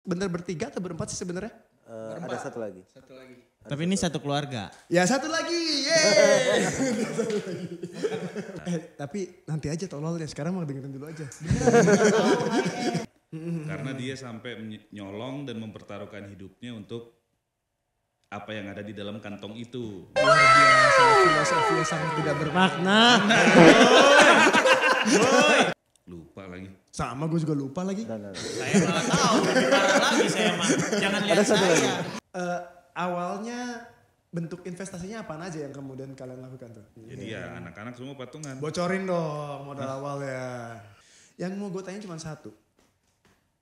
Bener bertiga atau berempat sih sebenarnya? Ada satu lagi. Tapi ini satu keluarga. Ya satu lagi, yeay. Tapi nanti aja tololnya, sekarang mau dengerin dulu aja. Karena dia sampai nyolong dan mempertaruhkan hidupnya untuk apa yang ada di dalam kantong itu. Luar biasa, filosofi yang sangat tidak bermakna. Lupa lagi. Sama gue juga lupa lagi. Saya malah tahu, lebih parah lagi saya mah. Jangan lihat saya. Awalnya bentuk investasinya apaan aja yang kemudian kalian lakukan tuh? Jadi ya anak-anak semua patungan. Bocorin dong modal awalnya. Yang mau gue tanya cuma satu.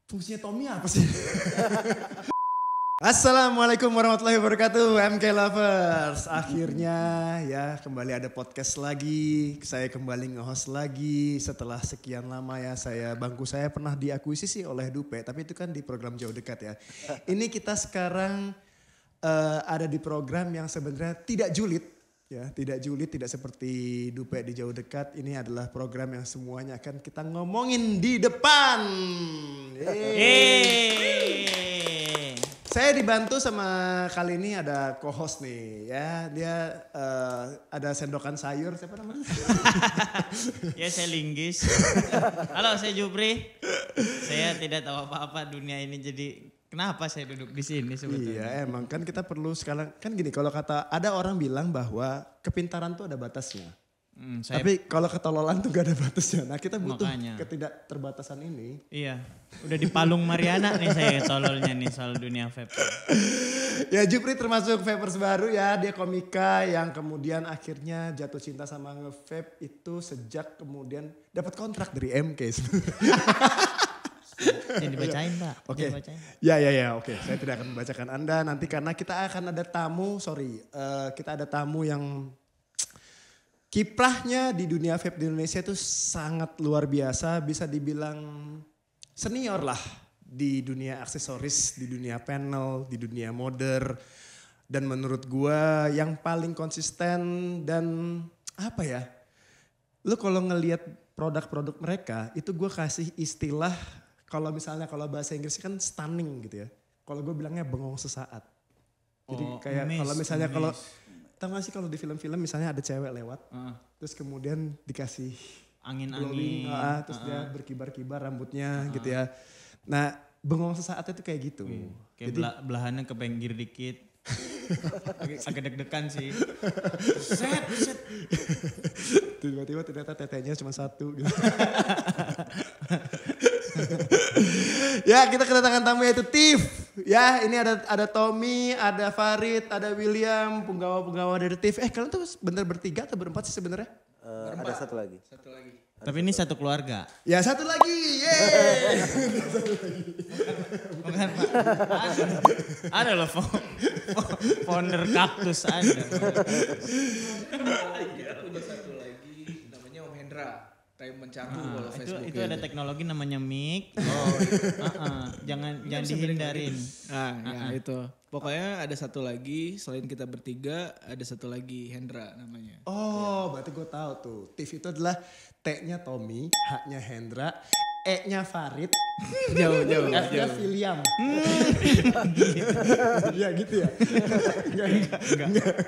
Fungsinya Tommy apa sih? Assalamualaikum warahmatullahi wabarakatuh, MK Lovers. Akhirnya ya kembali ada podcast lagi. Saya kembali nge-host lagi setelah sekian lama ya. Bangku saya pernah diakuisisi oleh Dupe, tapi itu kan di program Jauh Dekat ya. Ini kita sekarang ada di program yang sebenarnya tidak julid. Ya, tidak julid, tidak seperti Dupe di Jauh Dekat. Ini adalah program yang semuanya akan kita ngomongin di depan. Saya dibantu sama kali ini ada co-host nih ya. Dia ada sendokan sayur, siapa namanya? Ya saya Linggis. Halo saya Jupri. Saya tidak tahu apa-apa dunia ini, jadi kenapa saya duduk di sini sebetulnya. Iya emang kan kita perlu sekarang, kan gini kalau kata ada orang bilang bahwa kepintaran tuh ada batasnya. Tapi kalau ketololan tuh gak ada batasnya. Nah kita butuh ketidakterbatasan ini. Iya, udah di palung Mariana nih saya tololnya nih soal dunia vape. Ya Jupri termasuk vapers baru ya. Dia komika yang kemudian akhirnya jatuh cinta sama nge-vape itu sejak kemudian dapat kontrak dari MK. Yang dibacain Pak. Oke. Ya oke. Saya tidak akan membacakan Anda nanti karena kita akan ada tamu, kita ada tamu yang kiprahnya di dunia vape di Indonesia itu sangat luar biasa, bisa dibilang senior lah di dunia aksesoris, di dunia panel, di dunia modder. Dan menurut gua yang paling konsisten dan apa ya, lu kalau ngelihat produk-produk mereka itu gua kasih istilah, kalau misalnya kalau bahasa Inggris kan stunning gitu ya. Kalau gue bilangnya bengong sesaat. Jadi kayak kalau misalnya kalau tahu gak sih kalau di film-film misalnya ada cewek lewat, terus kemudian dikasih angin-angin, terus dia berkibar-kibar rambutnya gitu ya. Nah bengong sesaat itu kayak gitu. Kayak jadi, belahannya ke pinggir dikit, agak deg-degan sih. Set. Tiba-tiba ternyata tetenya cuma satu gitu. Ya kita kedatangan tamu yaitu Tiff. Ya ini ada Tommy, ada Farid, ada William, penggawa-penggawa dari Tiff. Kalian tuh bener bertiga atau berempat sih sebenarnya? Ada satu lagi. Tapi ini satu keluarga. Ya satu lagi, yeay. Bukan Pak, ada loh founder kaktus ada. Kita punya satu lagi namanya Om Hendra. Time mencatu kalau Facebook. Itu ada teknologi namanya mic. Jangan dihindarin. Nah, itu. Pokoknya ada satu lagi, selain kita bertiga, ada satu lagi Hendra namanya. Oh, berarti gue tahu tuh. Tiff itu adalah T-nya Tommy, H-nya Hendra, E-nya Farid, Jauh. F-nya William. Iya gitu ya? Enggak.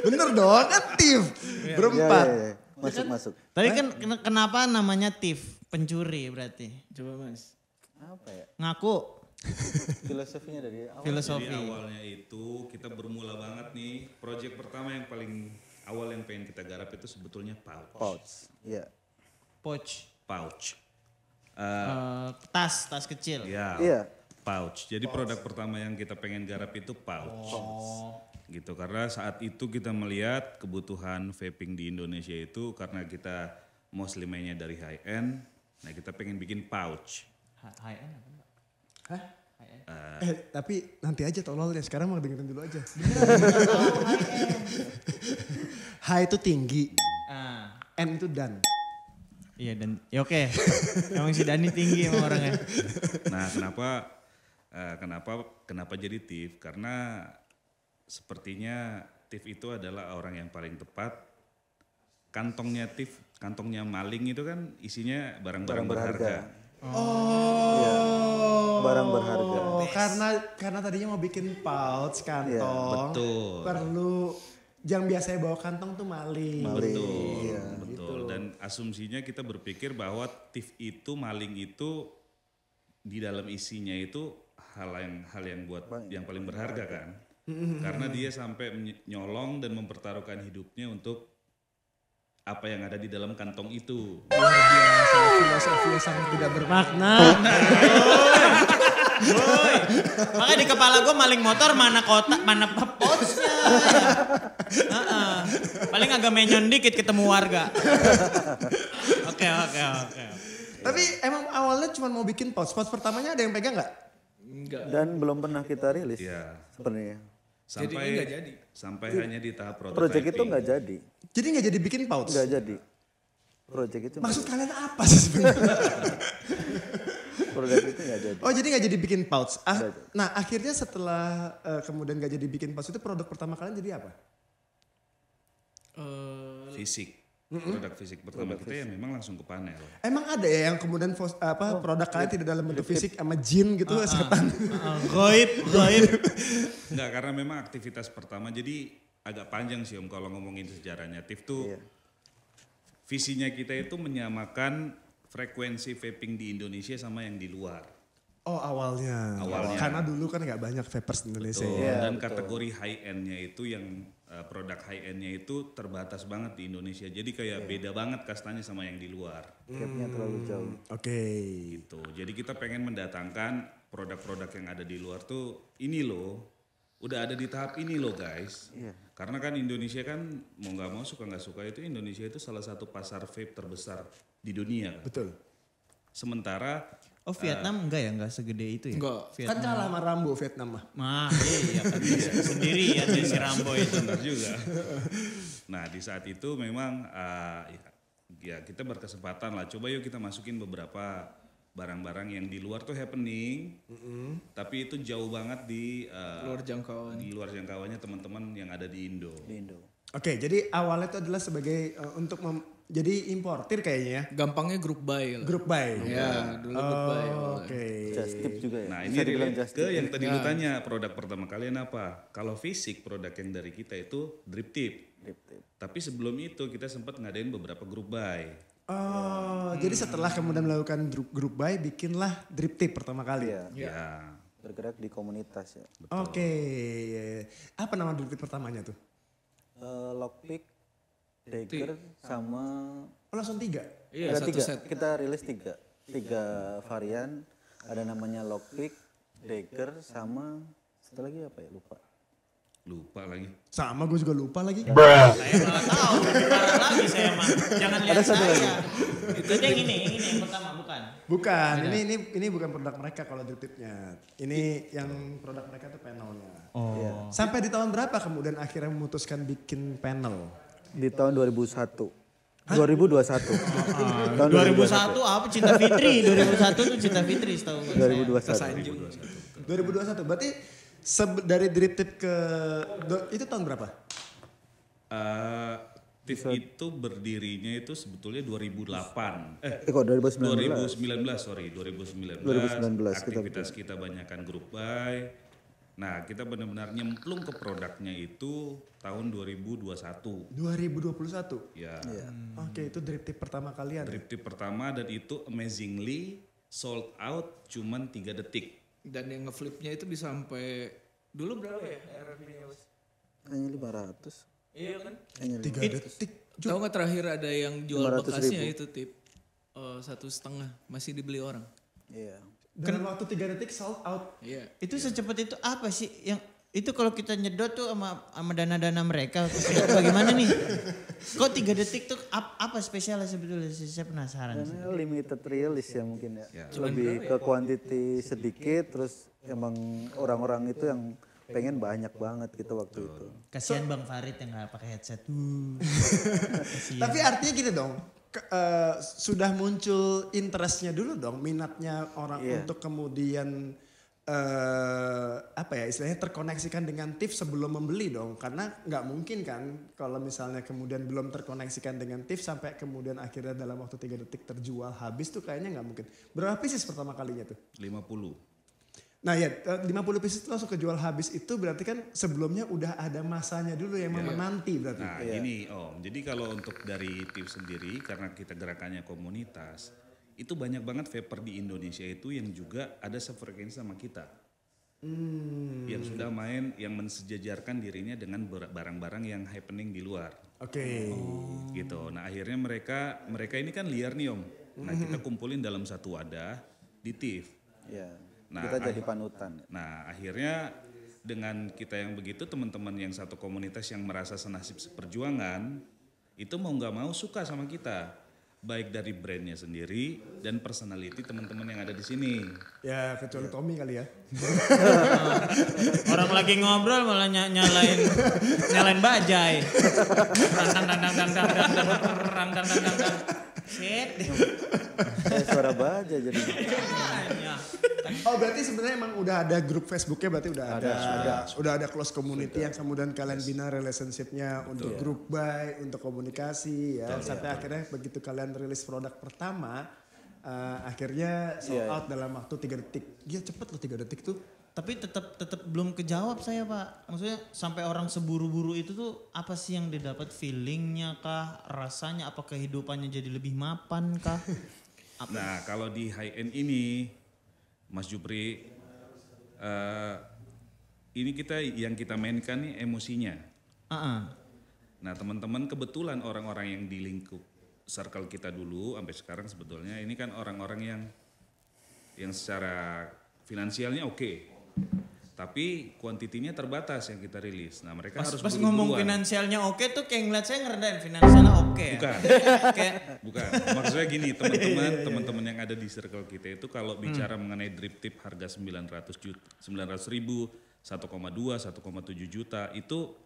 Bener dong kan Tiff, berempat. Ya. Masuk. Tapi kan kenapa namanya Tiff? Pencuri berarti. Coba Mas. Apa ya? Ngaku. Filosofinya dari awal. Filosofi. Jadi awalnya itu kita bermula banget nih. Project pertama yang paling awal yang pengen kita garap itu sebetulnya pouch. Iya. Pouch. Tas kecil. Iya. Pouch. Jadi produk pertama yang kita pengen garap itu pouch. Gitu karena saat itu kita melihat kebutuhan vaping di Indonesia itu karena kita mostly mainnya dari high end. Nah kita pengen bikin pouch. High end apa Mbak? Hah? Tapi nanti aja tololnya, sekarang mau dengerin dulu aja. High itu tinggi, N itu dan. Iya dan ya oke. Emang si Dani tinggi emang orangnya. Nah kenapa jadi Tiff? Karena sepertinya Tiff itu adalah orang yang paling tepat. Kantongnya Tiff, kantongnya maling itu kan isinya barang-barang berharga. Oh. Barang berharga. Oh, karena tadinya mau bikin pouch kantong. betul. Perlu yang biasanya bawa kantong tuh maling. Betul, Iya. betul. Dan asumsinya kita berpikir bahwa thief itu, maling itu di dalam isinya itu hal yang buat yang paling berharga kan. Karena dia sampai nyolong dan mempertaruhkan hidupnya untuk apa yang ada di dalam kantong itu. Luar biasa, filosofi yang sangat tidak bermakna. Boy. Makanya di kepala gue maling motor mana kotak, mana pouchnya. Heeh. Paling agak menyon dikit ketemu warga. Oke. Tapi emang awalnya cuma mau bikin pouch. Pouch pertamanya ada yang pegang nggak? Enggak. Dan belum pernah kita rilis Iya. sebenarnya. Jadinya nggak jadi. Sampai hanya di tahap prototyping. Project itu nggak jadi. Jadi nggak jadi bikin pouch? Nggak jadi. Project itu nggak Maksud kalian apa sih sebenarnya? Produk itu nggak jadi. Oh jadi nggak jadi bikin pouch. Nah akhirnya setelah kemudian nggak jadi bikin pouch itu produk pertama kalian jadi apa? Fisik. Produk fisik pertama kita ya memang langsung ke panel. Emang ada ya yang kemudian produk kalian tidak dalam bentuk fisik sama jin gitu setan? Goib. Enggak, karena memang aktivitas pertama jadi agak panjang sih Om kalau ngomongin sejarahnya. TIF tuh visinya kita itu menyamakan frekuensi vaping di Indonesia sama yang di luar. Oh awalnya. Karena dulu kan nggak banyak vapers di Indonesia. Betul. Ya. Dan kategori high end-nya itu yang produk high end-nya itu terbatas banget di Indonesia. Jadi kayak beda banget kastanya sama yang di luar. Gapnya terlalu jauh. Oke. Gitu. Jadi kita pengen mendatangkan produk-produk yang ada di luar tuh ini loh. Udah ada di tahap ini loh guys. Karena kan Indonesia kan mau nggak mau suka nggak suka itu Indonesia itu salah satu pasar vape terbesar di dunia. Kan? Betul. Sementara Oh Vietnam enggak segede itu ya? Enggak. Kan kalah sama Rambo Vietnam mah. Iya kan sendiri ya si Rambo itu. benar juga. Nah di saat itu memang ya kita berkesempatan lah. Coba yuk kita masukin beberapa barang-barang yang di luar tuh happening, tapi itu jauh banget di Luar jangkauan. di luar jangkauannya teman-teman yang ada di Indo. Di Indo. Oke, jadi awalnya itu adalah sebagai jadi importir kayaknya ya. Gampangnya grup buy lah. Grup buy. Ya, dulu grup buy. Oke. Just tip juga ya. Nah Bisa ini dibilang relate just ke tip. yang tadi lu tanya produk pertama kalian apa? Kalau fisik produk yang dari kita itu drip tip. Drip tip. Tapi sebelum itu kita sempat ngadain beberapa grup buy. Oh, jadi setelah kemudian melakukan grup buy, bikinlah drip tip pertama kali. Iya. Ya. Bergerak di komunitas ya. Oke. Apa nama drip tip pertamanya tuh? Lockpick, Dagger sama Oh langsung 3? Iya, ada satu 3. set. Kita rilis 3. 3 varian. Ada namanya Lockpick, Dagger sama satu lagi apa ya lupa. Lupa lagi. Sama gue juga lupa lagi. Saya malah tahu, lebih parah lagi saya mah. Jangan lihat saya. Itu yang ini yang pertama bukan. Bukan, ini bukan produk mereka kalau drip tipnya. Ini yang produk mereka tuh panelnya. Oh. Sampai di tahun berapa kemudian akhirnya memutuskan bikin panel? Di tahun 2001. 2021. Tahun 2001 apa Cinta Fitri? 2001 tuh Cinta Fitri setahu gue. 2021. 2021, berarti dari drip tip ke itu tahun berapa? TIF itu berdirinya itu sebetulnya 2008. Kok 2019? 2019. 2019 Aktivitas kita banyakkan grup buy. Nah kita benar-benar nyemplung ke produknya itu tahun 2021. 2021? Ya. Oke, itu drip tip pertama kalian. Drip tip pertama dan itu amazingly sold out cuman 3 detik. Dan yang ngeflipnya itu bisa sampai dulu berapa ya RRP-nya Mas? Hanya 500. Iya kan? Hanya 3 detik. Tahu nggak terakhir ada yang jual 500.000. bekasnya itu tip 1,5 masih dibeli orang. Iya. Dalam waktu 3 detik sold out. Iya. Itu secepat itu apa sih yang itu kalau kita nyedot tuh sama dana-dana mereka bagaimana nih? Kok 3 detik tuh apa spesialnya sebetulnya? Saya penasaran. Karena limited release ya mungkin ya. Ya. Lebih ke quantity sedikit terus emang orang-orang itu yang pengen banyak banget gitu waktu itu. Kasihan Bang Farid yang nggak pakai headset. Tapi artinya gini dong, sudah muncul interestnya dulu dong, minatnya orang untuk kemudian apa ya istilahnya terkoneksikan dengan TIF sebelum membeli dong, karena nggak mungkin kan kalau misalnya kemudian belum terkoneksikan dengan TIF sampai kemudian akhirnya dalam waktu 3 detik terjual habis tuh kayaknya nggak mungkin. Berapa pieces pertama kalinya tuh? 50. Nah ya 50 pieces itu langsung kejual habis, itu berarti kan sebelumnya udah ada masanya dulu yang menanti berarti. Nah gini Om, jadi kalau untuk dari TIF sendiri karena kita gerakannya komunitas, itu banyak banget vaper di Indonesia itu yang juga ada sefrekuensi sama kita. Yang sudah main, yang mensejajarkan dirinya dengan barang-barang yang happening di luar. Oke. Gitu. Nah akhirnya mereka ini kan liar nih Om. Nah kita kumpulin dalam satu wadah di TIF. Ya. Nah, Kita jadi panutan. Nah akhirnya dengan kita yang begitu, teman-teman yang satu komunitas yang merasa senasib seperjuangan, itu mau nggak mau suka sama kita. Baik dari brandnya sendiri dan personality teman-teman yang ada di sini. Ya kecuali Tommy kali ya. Orang lagi ngobrol malah nyalain bajai. Shit. Kayak suara baja jadi. Oh berarti sebenarnya emang udah ada grup Facebooknya, berarti udah ada close community yang kemudian kalian bina relationshipnya untuk group buy, untuk komunikasi ya. Sampai akhirnya begitu kalian rilis produk pertama, akhirnya sold out dalam waktu 3 detik. Iya cepet loh 3 detik tuh. Tapi tetap belum kejawab saya Pak. Maksudnya sampai orang seburu-buru itu tuh apa sih yang didapat, feelingnya kah, rasanya, apa kehidupannya jadi lebih mapan kah? Nah kalau di high end ini Mas Jupri, ini yang kita mainkan nih emosinya. Nah teman-teman kebetulan orang-orang yang di lingkup circle kita dulu sampai sekarang sebetulnya ini kan orang-orang yang secara finansialnya oke. Tapi kuantitinya terbatas yang kita rilis. Nah mereka harus pas buru-buruan. ngomong finansialnya oke tuh kayak ngeliat saya ngerendahin finansialnya oke. Bukan. Kayak Bukan. Maksudnya gini teman-teman yang ada di circle kita itu kalau bicara mengenai drip tip harga 900 ribu, 1,2, 1,7 juta itu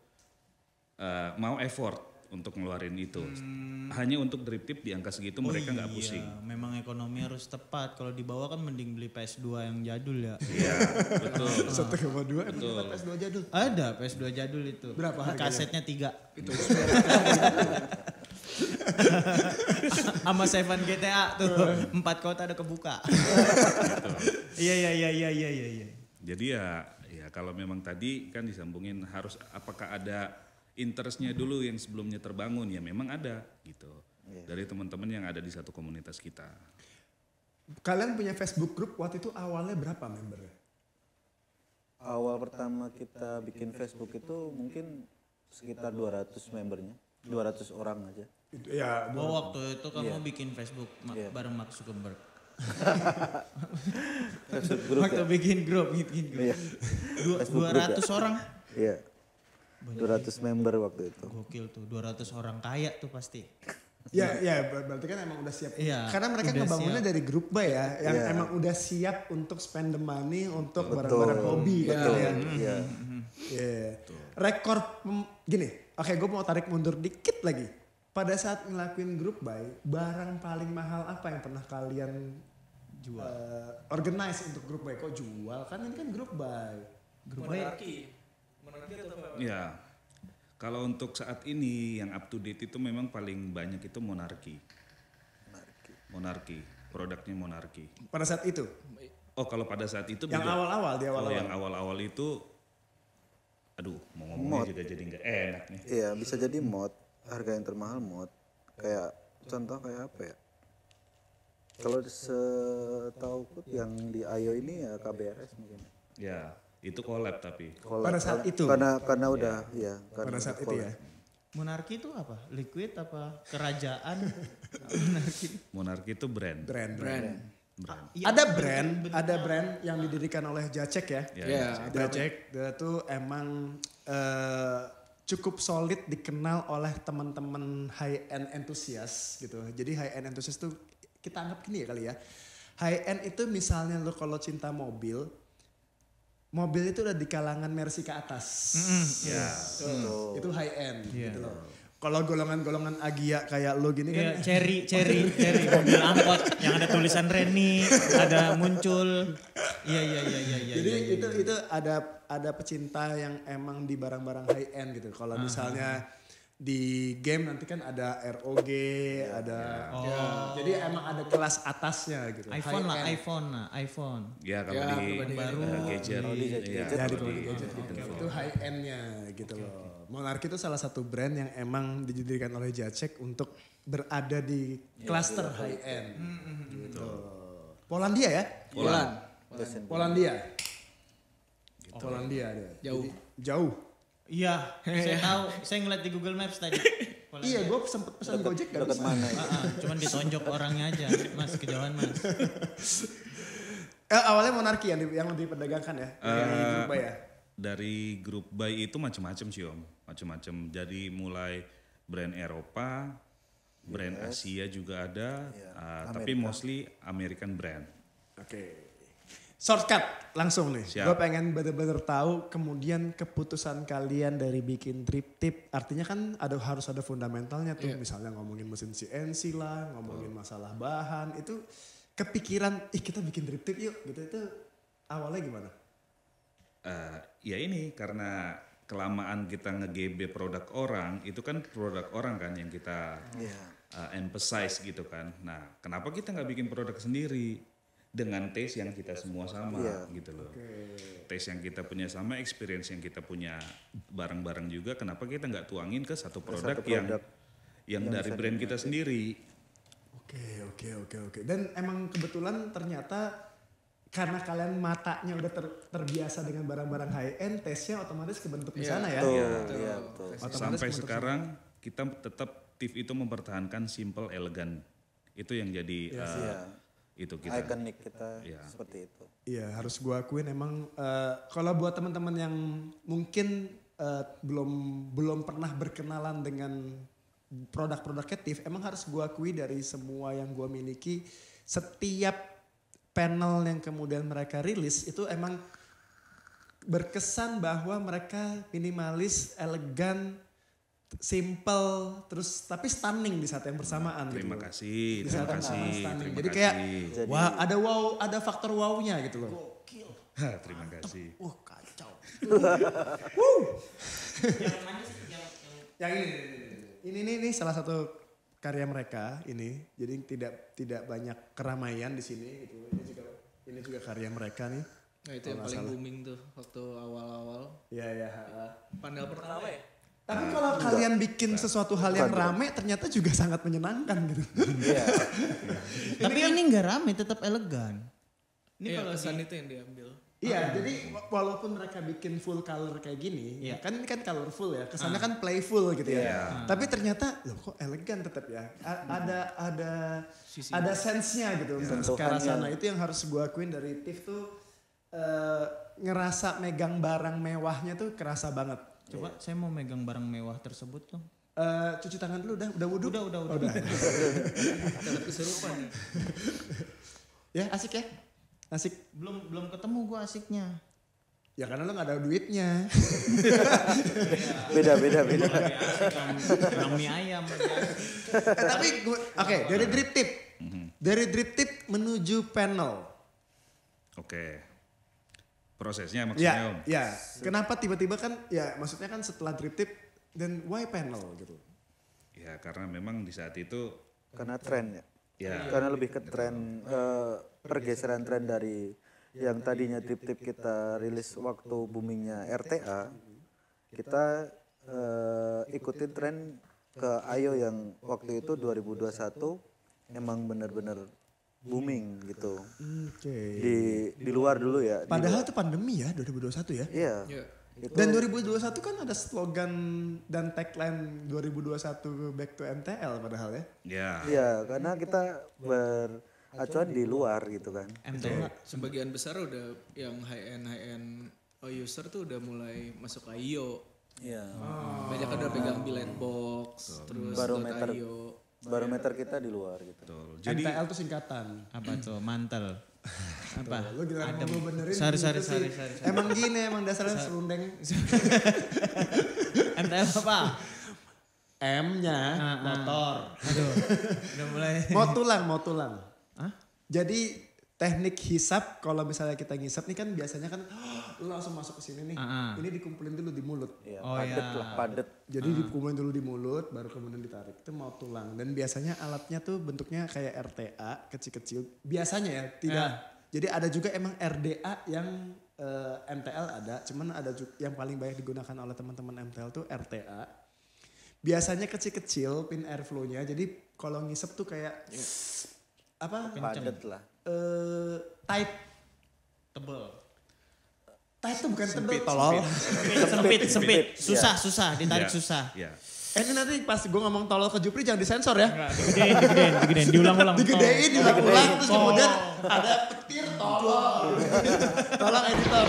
mau effort untuk ngeluarin itu. Hanya untuk drip tip di angka segitu mereka nggak pusing. Memang ekonomi harus tepat. Kalau di bawah kan mending beli PS2 yang jadul ya. Iya, betul. 1,2 emang PS2 jadul. Ada PS2 jadul itu. Berapa harganya? Kasetnya 3. Itu. Sama 7 GTA tuh 4 kota ada kebuka. Iya. Jadi ya kalau memang tadi kan disambungin harus apakah ada interestnya dulu yang sebelumnya terbangun, ya memang ada gitu. Dari teman-teman yang ada di satu komunitas kita. Kalian punya Facebook group waktu itu awalnya berapa membernya? Awal pertama kita bikin Facebook itu mungkin sekitar 200 membernya. 200 orang aja. Ya, waktu itu kamu bikin Facebook bareng Mark Zuckerberg. Facebook group Waktu bikin grup. Iya. 200 orang. Iya. 200 member waktu itu. Gokil tuh, 200 orang kaya tuh pasti. Ya berarti kan emang udah siap. Iya, Karena mereka udah ngebangunnya siap. dari grup buy ya, yang emang udah siap untuk spend the money untuk barang-barang hobi kan ya. Iya. Rekor gini, oke gue mau tarik mundur dikit lagi. Pada saat ngelakuin grup buy, barang paling mahal apa yang pernah kalian jual? Organize untuk grup buy, kok jual? Kan ini kan grup buy. Grup buy. Ya, kalau untuk saat ini yang up to date itu memang paling banyak itu Monarki. Produknya Monarki. Pada saat itu? Oh kalau pada saat itu Yang beda. awal-awal, di Kalau awal-awal. yang awal-awal itu, aduh mau ngomongnya juga jadi nggak enak nih. Iya, bisa jadi mod. Harga yang termahal mod. Kayak contoh kayak apa ya? Kalau setauku yang di Ayo ini ya KBRS mungkin. Ya, itu collab tapi. Pada saat itu? Karena udah ya. Pada saat itu ya? Monarki itu apa? Liquid apa? Kerajaan? Monarki itu brand. Brand. Iya, Ada brand yang didirikan oleh Jacek ya. Ya, Jacek itu emang cukup solid dikenal oleh teman-teman high end enthusiast gitu. Jadi high end enthusiast tuh kita anggap gini ya kali ya. High end itu misalnya lo kalau cinta mobil itu udah di kalangan Mercy ke atas. Ya. Itu high end gitu loh. Kalau golongan-golongan Agia kayak lo gini Iya, kan. cherry, mobil angkot yang ada tulisan Reni, ada muncul. Iya. Jadi itu ada pecinta yang emang di barang-barang high end gitu. Kalau misalnya di game nanti kan ada ROG, ada jadi emang ada kelas atasnya gitu. iPhone. Ya kalau di baru. gadget. Iya, Jadi kalau kalau di- di gadget gitu. Itu high end-nya gitu loh. Monarch itu salah satu brand yang emang dijadikan oleh Jacek untuk berada di cluster high end. Gitu. Polandia ya? Polandia. Polandia dia. Jauh. Jadi, jauh. Iya, saya tahu. Saya ngeliat di Google Maps tadi. Iya, gue sempet pesan Gojek gak bisa. Mana ya? Cuman ditonjok orangnya aja, Mas, kejauhan Mas. Awalnya Monarki yang diperdagangkan ya? Dari grup ya? Dari grup buy itu macam-macam sih Om, macam-macam. Jadi mulai brand Eropa, brand Asia juga ada, tapi mostly American brand. Oke. Shortcut langsung nih. Siap. Gue pengen bener-bener tahu kemudian keputusan kalian dari bikin drip tip. Artinya kan harus ada fundamentalnya tuh. Misalnya ngomongin mesin CNC lah, ngomongin masalah bahan. Itu kepikiran, kita bikin drip tip yuk gitu. Itu awalnya gimana? Ya ini karena kelamaan kita nge-GB produk orang, itu kan produk orang kan yang kita emphasize gitu kan. Nah kenapa kita nggak bikin produk sendiri? Dengan taste yang kita semua sama gitu loh. Taste yang kita punya sama, experience yang kita punya bareng-bareng juga. Kenapa kita nggak tuangin ke satu produk, yang dari brand kita sendiri? Oke. Dan emang kebetulan ternyata karena kalian matanya udah terbiasa dengan barang-barang high end, taste-nya otomatis kebentuk di sana ya. Betul. Sampai sekarang kita tetap TIFF itu mempertahankan simple, elegan. Itu yang jadi itu kita. Ikonik kita seperti itu. Iya, harus gue akuin emang kalau buat teman-teman yang mungkin belum pernah berkenalan dengan produk-produk TIFF, emang harus gue akui dari semua yang gue miliki, setiap panel yang kemudian mereka rilis itu emang berkesan bahwa mereka minimalis, elegan, simple, terus tapi stunning di saat yang bersamaan. Terima gitu. kasih, Di terima saat yang kasih, stunning. terima Jadi kasih. kayak wah ada faktor wow-nya gitu loh. Terima kasih. Wah kacau. Yang ini salah satu karya mereka ini. Jadi tidak banyak keramaian di sini gitu. Ini juga karya mereka nih. Nah itu yang paling booming tuh waktu awal-awal. Iya. Panel pertama ya? Tapi kalau kalian bikin sesuatu hal yang rame ternyata juga sangat menyenangkan gitu. Iya. Tapi ini nggak rame, tetap elegan. Ini kalau kesan itu yang diambil. Iya, jadi walaupun mereka bikin full color kayak gini, kan ini kan colorful ya, kesannya kan playful gitu ya. Tapi ternyata loh kok elegan tetap ya. Ada sense-nya gitu untuk ke arah sana. Itu yang harus gue akuin dari TIFF tuh ngerasa megang barang mewahnya tuh kerasa banget. Coba saya mau megang barang mewah tersebut tuh. Cuci tangan dulu udah wudhu? Udah. Dapat kesurupan. Ya asik ya? Asik. Belum ketemu gua asiknya. Ya karena lo gak ada duitnya. Beda. Bang mie ayam. Tapi oke, dari drip tip. Dari drip tip menuju panel. Oke. Prosesnya maksudnya Om. Ya. Kenapa tiba-tiba kan ya maksudnya kan setelah drip tip dan why panel gitu. Ya karena memang di saat itu Karena tren ya. ya Karena lebih ke tren pergeseran tren dari yang tadinya tip-tip kita rilis waktu boomingnya RTA, kita ikutin tren ke Ayo yang waktu itu 2021 emang bener-bener booming gitu. Oke. Di luar dulu ya. Padahal itu pandemi ya 2021 ya. Iya. Itu Dan 2021 kan ada slogan dan tagline 2021 back to MTL padahal ya. ya Iya, karena kita beracuan di luar gitu kan. MTL. Sebagian besar udah yang high end user tuh udah mulai masuk ke IO. Iya. Banyak udah pegang billet box, terus Barometer. IO. Barometer kita di luar gitu. betul. Jadi MTL itu singkatan. Apa tuh? Mantel. Apa? Lo gila mau gue benerin. Sorry. gitu sih. Emang gini emang dasarnya serundeng. MTL apa? M-nya motor. Aduh, udah mulai. Mau tulang. Jadi teknik hisap kalau misalnya kita ngisap nih kan biasanya kan lu langsung masuk ke sini nih. Ini dikumpulin dulu di mulut. Iya, Oh, padet iya. lah, padet. Jadi dikumpulin dulu di mulut baru kemudian ditarik. Itu mau tulang. Dan biasanya alatnya tuh bentuknya kayak RTA kecil-kecil. Biasanya ya, tidak. Jadi ada juga emang RDA yang MTL ada. Cuman ada juga yang paling banyak digunakan oleh teman-teman MTL tuh RTA. Biasanya kecil-kecil pin airflow-nya. Jadi kalau ngisep tuh kayak apa? Padet lah. Tight. Tebel. Tight tuh bukan tebel, tolol. Sempit. Susah, ditarik susah. Ya. Ini nanti pas gue ngomong tolol ke Jupri jangan disensor ya. Digedein, diulang-ulang. Diulang-ulang terus kemudian ada petir tolol. Tolong editor.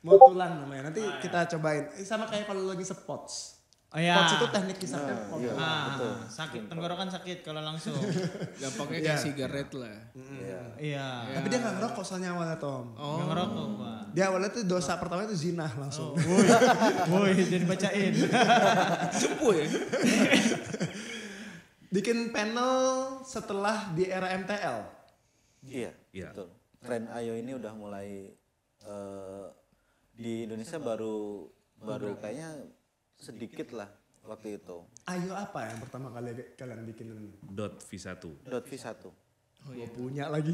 Mau tulang namanya, nanti kita cobain. Sama kayak kalau lagi spots. Oh ya. Spots itu teknik hisapnya. Sakit, tenggorokan sakit kalau langsung. Gampangnya kayak sigaret lah. Iya. Tapi dia gak ngerokok soalnya awalnya Tom. Nggak ngerokok, Pak. Dia awalnya tuh dosa pertama itu zina langsung. Woi, jadi bacain. Cupu ya. Bikin panel setelah di era MTL. Iya, Iya. betul. Tren Ayo ini udah mulai di Indonesia baru kayaknya sedikit lah waktu itu. Ayo apa yang pertama kali kalian bikin? Dot V1. .v1. Gue punya lagi.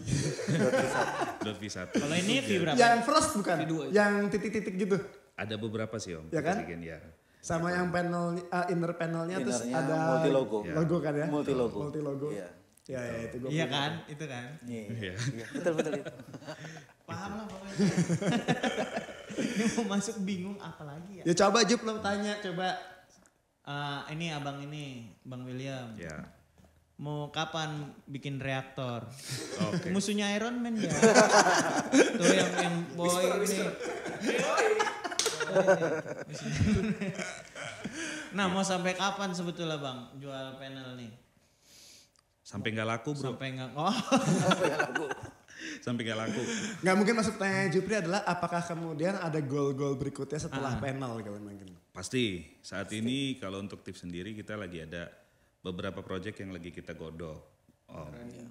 Dot V1. Kalau ini V berapa? Yang first bukan? Yang titik-titik gitu. Ada beberapa sih Om. Ya kan? kita bikin, ya. Sama yang panel inner panelnya terus Innernya ada multi logo. logo kan ya? Multi logo. Multi logo. Iya. Ya itu gue. Iya kan, itu kan. Iya. Betul itu. Paham lah pokoknya. Ini mau masuk bingung apa lagi ya? Ya coba Jup lo tanya coba. Ini abang ini, Bang William. Ya. Mau kapan bikin reaktor? Oke. Musuhnya Iron Man ya. Tuh yang boy ini. Nah mau sampai kapan sebetulnya Bang jual panel nih? Sampai nggak laku bro. Sampai nggak? Oh. Sampai nggak laku. Nggak mungkin masuk tanya Jupri adalah apakah kemudian ada goal-goal berikutnya setelah panel kalian mungkin? Pasti. Saat ini kalau untuk tips sendiri kita lagi ada beberapa project yang lagi kita godok.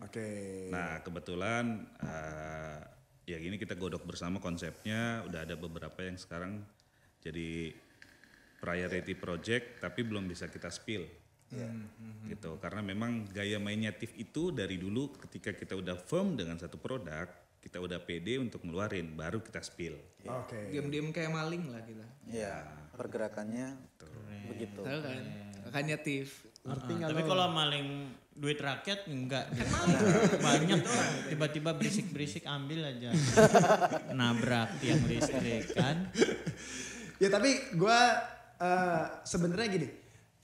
Oke. Nah kebetulan ya gini kita godok bersama konsepnya. Udah ada beberapa yang sekarang jadi priority project tapi belum bisa kita spill. Gitu karena memang gaya mainnya TIF itu dari dulu ketika kita udah firm dengan satu produk kita udah pede untuk ngeluarin baru kita spill. Oke. Diam-diam kayak maling lah kita. Iya, pergerakannya begitu. Tahu kan? Makanya Tif. Ngerti nggak Tapi lo? kalau maling duit rakyat enggak. Banyak tiba-tiba berisik-berisik ambil aja. Nabrak tiang listrik kan. Ya tapi gue sebenarnya gini,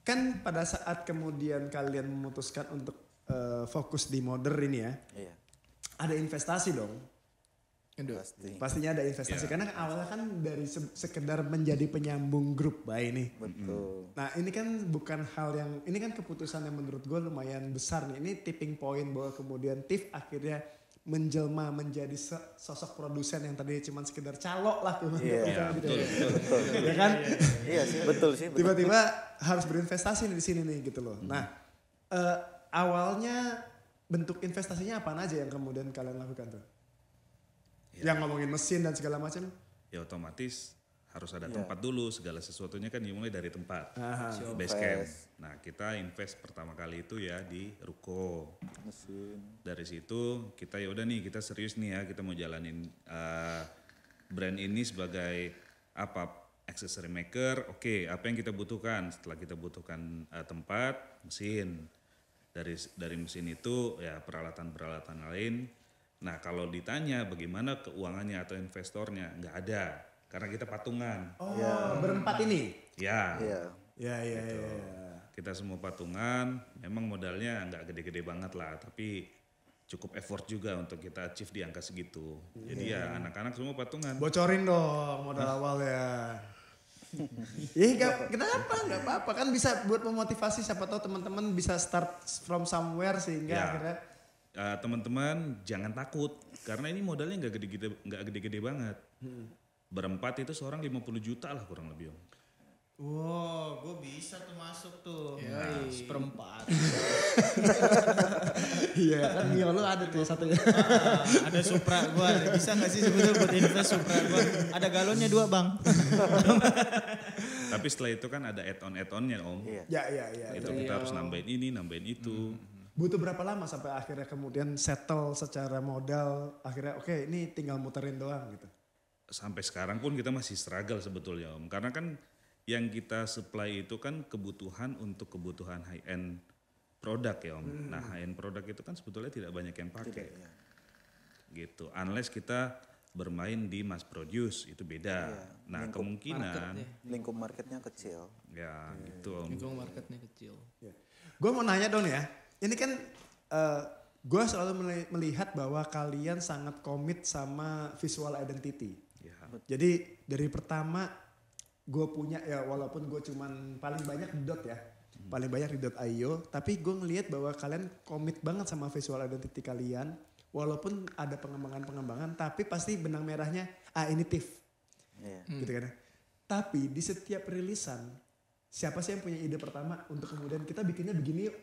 kan pada saat kemudian kalian memutuskan untuk fokus di modder ini ya, Iya, ada investasi dong. pasti. Pastinya ada investasi karena awalnya kan dari sekedar menjadi penyambung grup baik nih. Betul. Nah ini kan bukan hal yang, ini kan keputusan yang menurut gue lumayan besar nih. Ini tipping point bahwa kemudian TIF akhirnya menjelma menjadi sosok produsen yang tadi cuma sekedar calok lah. Iya, gitu ya. Ya kan? Iya sih, betul sih. Betul. Tiba-tiba harus berinvestasi nih di sini nih gitu loh. Nah awalnya bentuk investasinya apaan aja yang kemudian kalian lakukan tuh? Yang ngomongin mesin dan segala macam? Ya otomatis harus ada tempat dulu segala sesuatunya kan dimulai dari tempat. Base Invest. camp. Nah kita invest pertama kali itu ya di ruko. Mesin. Dari situ kita ya udah nih kita serius nih ya kita mau jalanin brand ini sebagai apa accessory maker. Oke, apa yang kita butuhkan? Setelah kita butuhkan tempat, mesin. Dari mesin itu ya peralatan-peralatan lain. Nah kalau ditanya bagaimana keuangannya atau investornya nggak ada karena kita patungan. Oh berempat ini? Ya. Iya. Ya. Kita semua patungan. Memang modalnya nggak gede-gede banget lah, tapi cukup effort juga untuk kita achieve di angka segitu. Jadi ya anak-anak semua patungan. Bocorin dong modal awal ya. Nggak apa-apa kan bisa buat memotivasi siapa tahu teman-teman bisa start from somewhere sehingga Ya. akhirnya Teman-teman jangan takut karena ini modalnya nggak gede-gede banget. Berempat itu seorang 50 juta lah kurang lebih Om. Wow, gue bisa tuh masuk tuh. Seperempat. Iya kan Mio lu ada tuh satunya. Ada Supra gue. Bisa gak sih sebetulnya buat invest Supra gue? Ada galonnya 2 bang. Tapi setelah itu kan ada add-onnya Om. Iya. Ya. Itu kita harus nambahin ini, nambahin itu. Butuh berapa lama sampai akhirnya kemudian settle secara modal, akhirnya oke ini tinggal muterin doang gitu. Sampai sekarang pun kita masih struggle sebetulnya Om. Karena kan yang kita supply itu kan kebutuhan untuk kebutuhan high end produk ya Om. Nah high end produk itu kan sebetulnya tidak banyak yang pakai. Gitu. Unless kita bermain di mass produce itu beda. Nah kemungkinan Lingkup marketnya kecil. ya gitu Om. Lingkungan marketnya kecil. Gue mau nanya dong ya, ini kan gue selalu melihat bahwa kalian sangat komit sama visual identity. Ya. Jadi dari pertama gue punya ya walaupun gue cuman paling banyak di dot ya, paling banyak di .io, tapi gue ngelihat bahwa kalian komit banget sama visual identity kalian, walaupun ada pengembangan, tapi pasti benang merahnya ini TIFF, gitu kan. Tapi di setiap rilisan, siapa sih yang punya ide pertama untuk kemudian kita bikinnya begini yuk?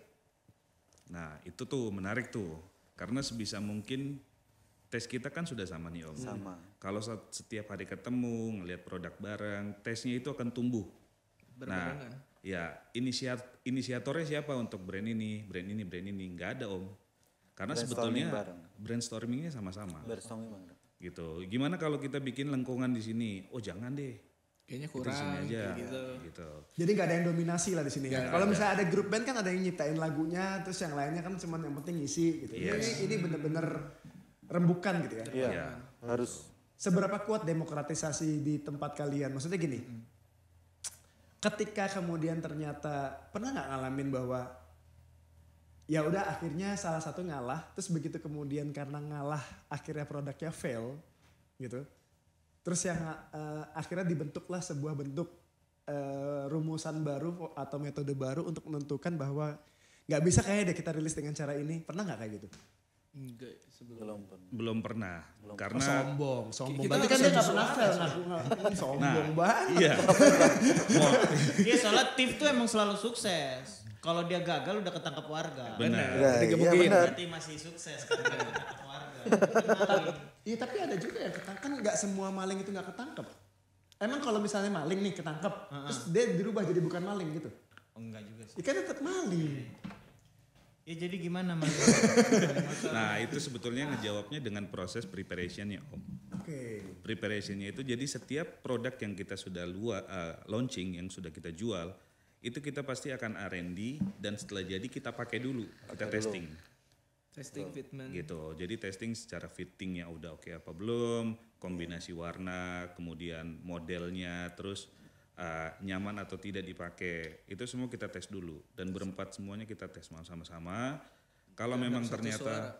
Nah itu tuh menarik tuh. Karena sebisa mungkin tes kita kan sudah sama nih Om. Sama. Kalau setiap hari ketemu, ngelihat produk bareng, tesnya itu akan tumbuh. Nah, ya inisiatornya siapa untuk brand ini, nggak ada Om. Karena sebetulnya brainstormingnya sama-sama. Brainstorming bareng. Gitu. Gimana kalau kita bikin lengkungan di sini? Oh jangan deh. Kayaknya Kita di kurang sini aja. gitu. Jadi nggak ada yang dominasi lah di sini. Ya. Kalau misalnya ada grup band kan ada yang nyiptain lagunya, terus yang lainnya kan cuma yang penting ngisi gitu. Ini bener-bener rembukan gitu ya. Iya. Harus. Seberapa kuat demokratisasi di tempat kalian? Maksudnya gini, ketika kemudian ternyata pernah nggak ngalamin bahwa ya udah akhirnya salah satu ngalah, terus begitu kemudian karena ngalah akhirnya produknya fail gitu. Terus yang akhirnya dibentuklah sebuah bentuk rumusan baru atau metode baru untuk menentukan bahwa nggak bisa kayaknya deh kita rilis dengan cara ini. Pernah nggak kayak gitu? Enggak sebelum. Belum pernah. Karena Sombong. Kita Berarti kan dia nggak pernah fail sombong banget. iya. Iya soalnya TIFF tuh emang selalu sukses. Kalau dia gagal udah ketangkep warga. Benar. Iya benar. Berarti masih sukses kan udah ketangkep warga. Iya tapi ada juga yang ketangkep, kan nggak semua maling itu nggak ketangkep. Emang kalau misalnya maling nih ketangkep, terus dia dirubah jadi bukan maling gitu? Oh, enggak juga sih. Ikan tetap maling. Ya jadi gimana mas? Nah itu sebetulnya ngejawabnya dengan proses preparationnya Om. Oke. Preparationnya itu jadi setiap produk yang kita sudah launching, yang sudah kita jual, itu kita pasti akan R&D dan setelah jadi kita pakai dulu, kita testing. Testing fitment. Gitu. Jadi testing secara fittingnya udah oke apa belum, kombinasi warna, kemudian modelnya, terus nyaman atau tidak dipakai. Itu semua kita tes dulu dan berempat semuanya kita tes sama-sama. Kalau memang ternyata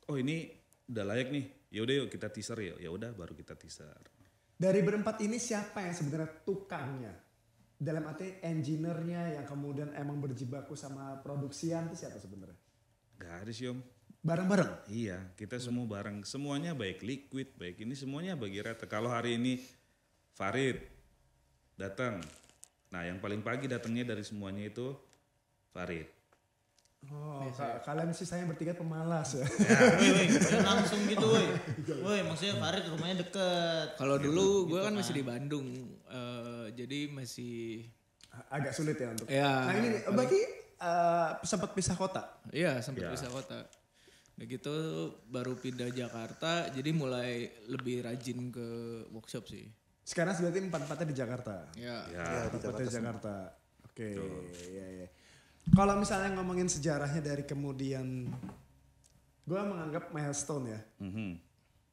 oh ini udah layak nih, yaudah yuk kita teaser ya udah baru kita teaser. Dari berempat ini siapa yang sebenarnya tukangnya? Dalam arti engineer-nya yang kemudian emang berjibaku sama produksian itu siapa sebenarnya? Gak ada sih Om. Bareng-bareng? Iya, kita semua bareng. Semuanya baik liquid, baik ini semuanya bagi rata. Kalau hari ini Farid datang. Nah, yang paling pagi datangnya dari semuanya itu Farid. Oh, kalian sisanya bertiga pemalas ya. Woi, langsung gitu woi. Woi, maksudnya Farid rumahnya deket. Kalau dulu gue kan masih di Bandung, jadi masih. Agak sulit ya untuk. Ya, Nah ini berarti sempat pisah kota? Iya sempat pisah kota. Udah gitu baru pindah Jakarta, jadi mulai lebih rajin ke workshop sih. Sekarang berarti empat-empatnya di Jakarta? Ya. Empat-empatnya di Jakarta. Oke, iya. Kalau misalnya ngomongin sejarahnya dari kemudian, gue menganggap milestone ya.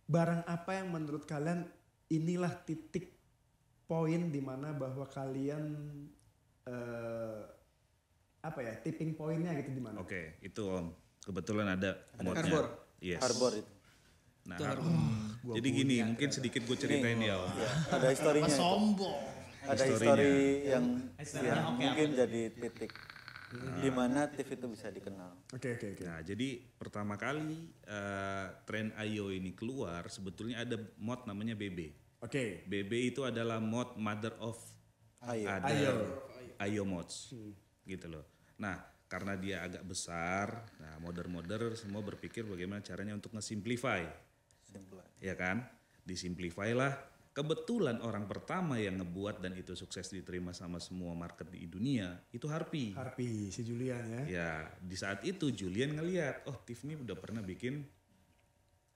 Barang apa yang menurut kalian inilah titik poin di mana bahwa kalian tipping pointnya gitu di mana? Oke, itu Om. Kebetulan ada modnya. Harbor. Yes. Harbor itu. Nah, jadi gini, mungkin sedikit gue ceritain ya Om. Ya, ada historinya. Sombong. Ada histori yang mungkin jadi titik di mana TV itu bisa dikenal. Oke. Nah, jadi pertama kali tren IO ini keluar, sebetulnya ada mod namanya BB. Oke. BB itu adalah mod Mother of ada Ayo Mods gitu loh. Nah karena dia agak besar, nah modder semua berpikir bagaimana caranya untuk nge-simplify. Ya kan, disimplify lah. Kebetulan orang pertama yang ngebuat dan itu sukses diterima sama semua market di dunia itu Harpy. Harpy, si Julian ya. Ya, di saat itu Julian ngeliat, oh Tiffany udah pernah bikin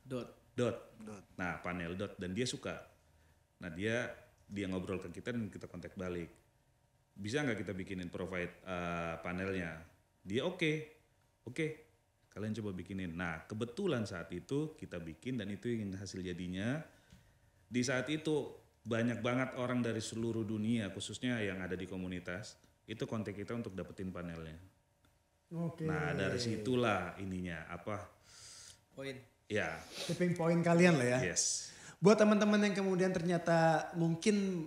dot. Nah, panel dot dan dia suka. Nah, dia ngobrol ke kita dan kita kontak balik. Bisa nggak kita bikinin provide panelnya? Dia oke. Kalian coba bikinin. Nah, kebetulan saat itu kita bikin dan itu yang hasil jadinya. Di saat itu banyak banget orang dari seluruh dunia khususnya yang ada di komunitas itu kontak kita untuk dapetin panelnya. Oke. Nah dari situlah ininya Poin. ya. Tipping point kalian lah ya. Yes. Buat teman-teman yang kemudian ternyata mungkin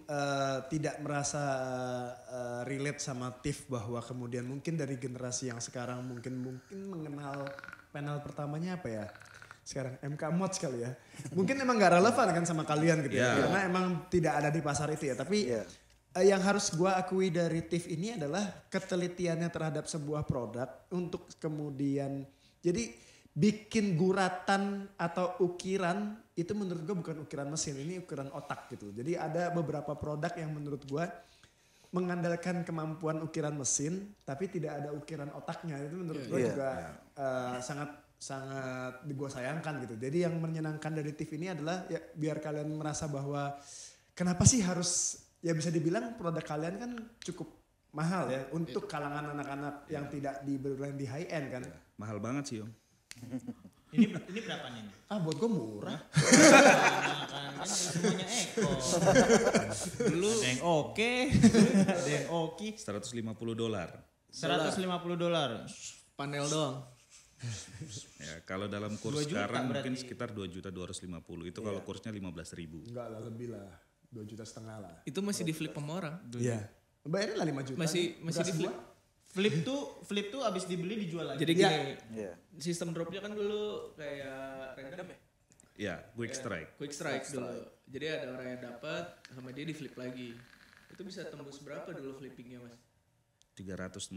tidak merasa relate sama Tiff bahwa kemudian mungkin dari generasi yang sekarang mungkin mengenal panel pertamanya apa ya? Sekarang MK Mods kali ya. Mungkin emang gak relevan kan sama kalian gitu ya. Karena emang tidak ada di pasar itu ya. Tapi yang harus gue akui dari Tiff ini adalah ketelitiannya terhadap sebuah produk untuk kemudian jadi bikin guratan atau ukiran itu menurut gue bukan ukiran mesin, ini ukiran otak gitu. Jadi ada beberapa produk yang menurut gue mengandalkan kemampuan ukiran mesin tapi tidak ada ukiran otaknya. Itu menurut gue juga sangat gue sayangkan gitu. Jadi yang menyenangkan dari Tiff ini adalah ya biar kalian merasa bahwa kenapa sih harus ya bisa dibilang produk kalian kan cukup mahal ya untuk kalangan anak-anak yang tidak di high end kan. Mahal banget sih Om. Ini berapanya nih? Buat gue murah. Kan semuanya Eko. Dulu ada yang oke, ada yang oke. $150. $150. Panel doang. Ya, kalau dalam kurs 2 juta sekarang berarti. mungkin sekitar 2.250. Itu kalau kursnya 15.000. Enggak lah, lebih lah. 2,5 juta lah. Itu masih di flip sama orang. Iya. Bayarin lah 5 juta. Masih di flip. Flip tuh abis dibeli dijual lagi. Jadi gini, Iya. sistem dropnya kan dulu kayak random ya? Ya, quick strike. Quick strike dulu. Jadi ada orang yang dapat sama dia di flip lagi. Itu bisa tembus berapa dulu flippingnya mas? $350.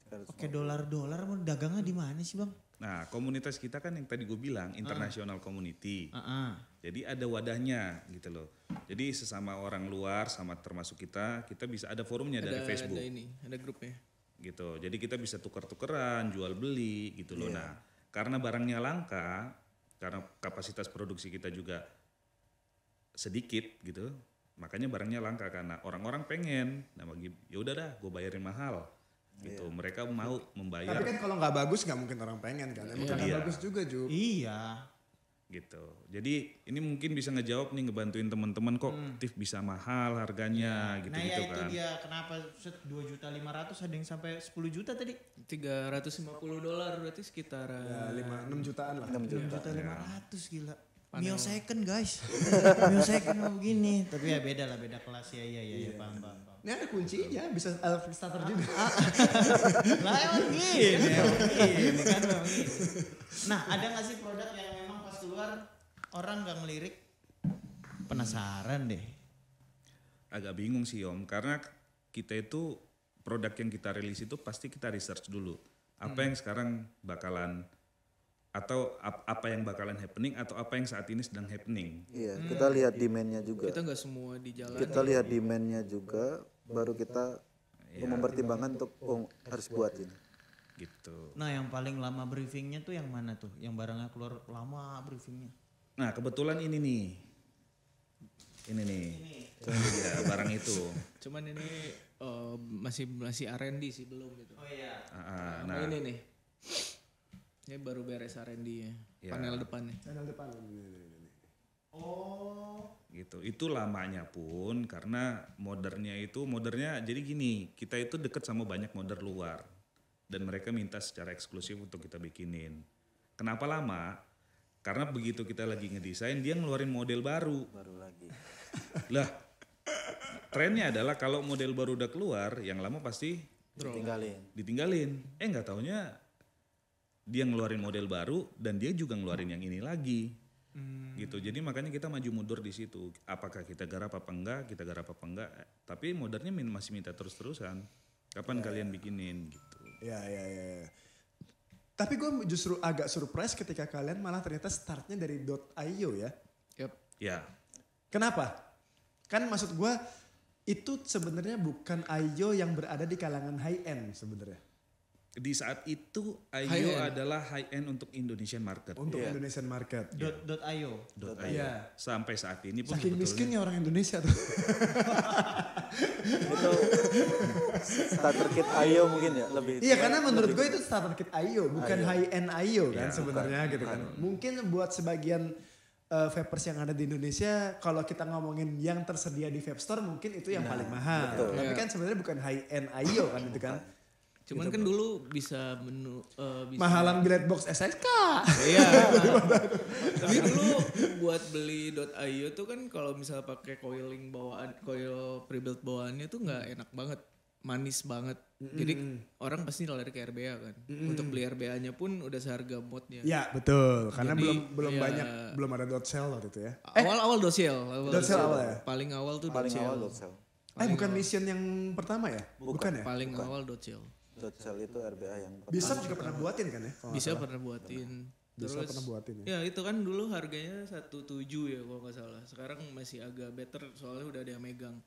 Oke, dolar mau dagangnya di mana sih bang? Nah, komunitas kita kan yang tadi gue bilang international community. Jadi ada wadahnya gitu loh. Jadi sesama orang luar sama termasuk kita bisa ada forumnya dari Facebook. Ada grupnya. Gitu. Jadi kita bisa tukar-tukeran, jual beli gitu loh. Nah, karena barangnya langka, karena kapasitas produksi kita juga sedikit gitu. Makanya barangnya langka karena orang-orang pengen. Nah, ya udah dah, gue bayarin mahal. Gitu. Mereka mau membayar. Tapi kan kalau nggak bagus nggak mungkin orang pengen kan. Emang karena bagus juga Ju. Iya. Gitu. Jadi ini mungkin bisa ngejawab nih ngebantuin teman-teman kok Tiff bisa mahal harganya gitu Nah ya itu kan. dia kenapa 2.500.000 ada yang sampai 10 juta tadi. $350 berarti sekitar Ya, 6 jutaan lah. 6.500.000 gila. Mio second guys. Mio second mau begini. Tapi ya beda kelas ya paham. Ini ada kuncinya, bisa starter juga. Lah emang gini kan memang gini. Nah ada gak sih produk yang memang pas keluar orang gak ngelirik? Penasaran deh. Agak bingung sih Om karena kita itu produk yang kita rilis itu pasti kita research dulu. Apa yang sekarang bakalan atau apa yang bakalan happening atau apa yang saat ini sedang happening. Iya, kita lihat demand-nya juga. kita nggak semua di jalan. Kita lihat demand-nya juga, baru kita mempertimbangkan untuk harus buat ini. Gitu. Nah yang paling lama briefingnya tuh yang mana tuh? Yang barangnya keluar lama briefingnya. Nah kebetulan ini nih. Ya, barang itu. Cuman ini masih R&D sih belum gitu. Oh iya. Nah ini nih. Ini baru beres R&D ya. Panel depannya. Panel depan. Oh. Gitu. Itu lamanya pun karena modernya jadi gini, kita itu deket sama banyak modder luar dan mereka minta secara eksklusif untuk kita bikinin. Kenapa lama? Karena begitu kita lagi ngedesain dia ngeluarin model baru. Baru lagi. Lah, trennya adalah kalau model baru udah keluar, yang lama pasti ditinggalin. Nggak taunya dia ngeluarin model baru dan dia juga ngeluarin yang ini lagi. gitu. Jadi makanya kita maju mundur di situ. Apakah kita garap apa enggak, tapi modernnya masih minta terus-terusan. Kapan kalian bikinin gitu. Ya. Tapi gue justru agak surprise ketika kalian malah ternyata startnya dari .io ya. Yap. Ya. Kenapa? Kan maksud gue itu sebenarnya bukan IO yang berada di kalangan high end sebenarnya. Di saat itu High IO end. adalah high end untuk Indonesian market. Untuk Indonesian market. .io. .io. Iya. Sampai saat ini pun Saking sebetulnya miskinnya orang Indonesia tuh. Itu starter kit IO mungkin ya lebih. Iya karena menurut gue itu starter kit IO bukan high end IO kan Iya, sebenarnya gitu kan. Mungkin buat sebagian vapers yang ada di Indonesia kalau kita ngomongin yang tersedia di vape store mungkin itu yang paling mahal. betul. Tapi Iya. kan sebenarnya bukan high end IO kan itu kan. Cuman kan dulu bisa bisa Mahalan bilet box SSK. Iya. Tapi dulu buat beli .io tuh kan kalau misal pakai coiling coil pre-built bawaannya tuh nggak enak banget, manis banget. Jadi orang pasti lari ke RBA kan. Untuk beli RBA-nya pun udah seharga modnya. Ya betul karena Jadi, belum ya. banyak belum ada dot sell waktu itu ya. Awal-awal dosiel. Dosiel awal ya? Paling awal tuh paling dosiel. awal dot Bukan mission yang pertama ya? Bukan ya? Paling awal dosiel. cell itu RBA yang Bisa juga pernah buatin kan ya? kalau nggak Bisa salah. pernah buatin. Bisa pernah buatin ya. Ya itu kan dulu harganya 1.7 ya kalau nggak salah. Sekarang masih agak better soalnya udah ada yang megang.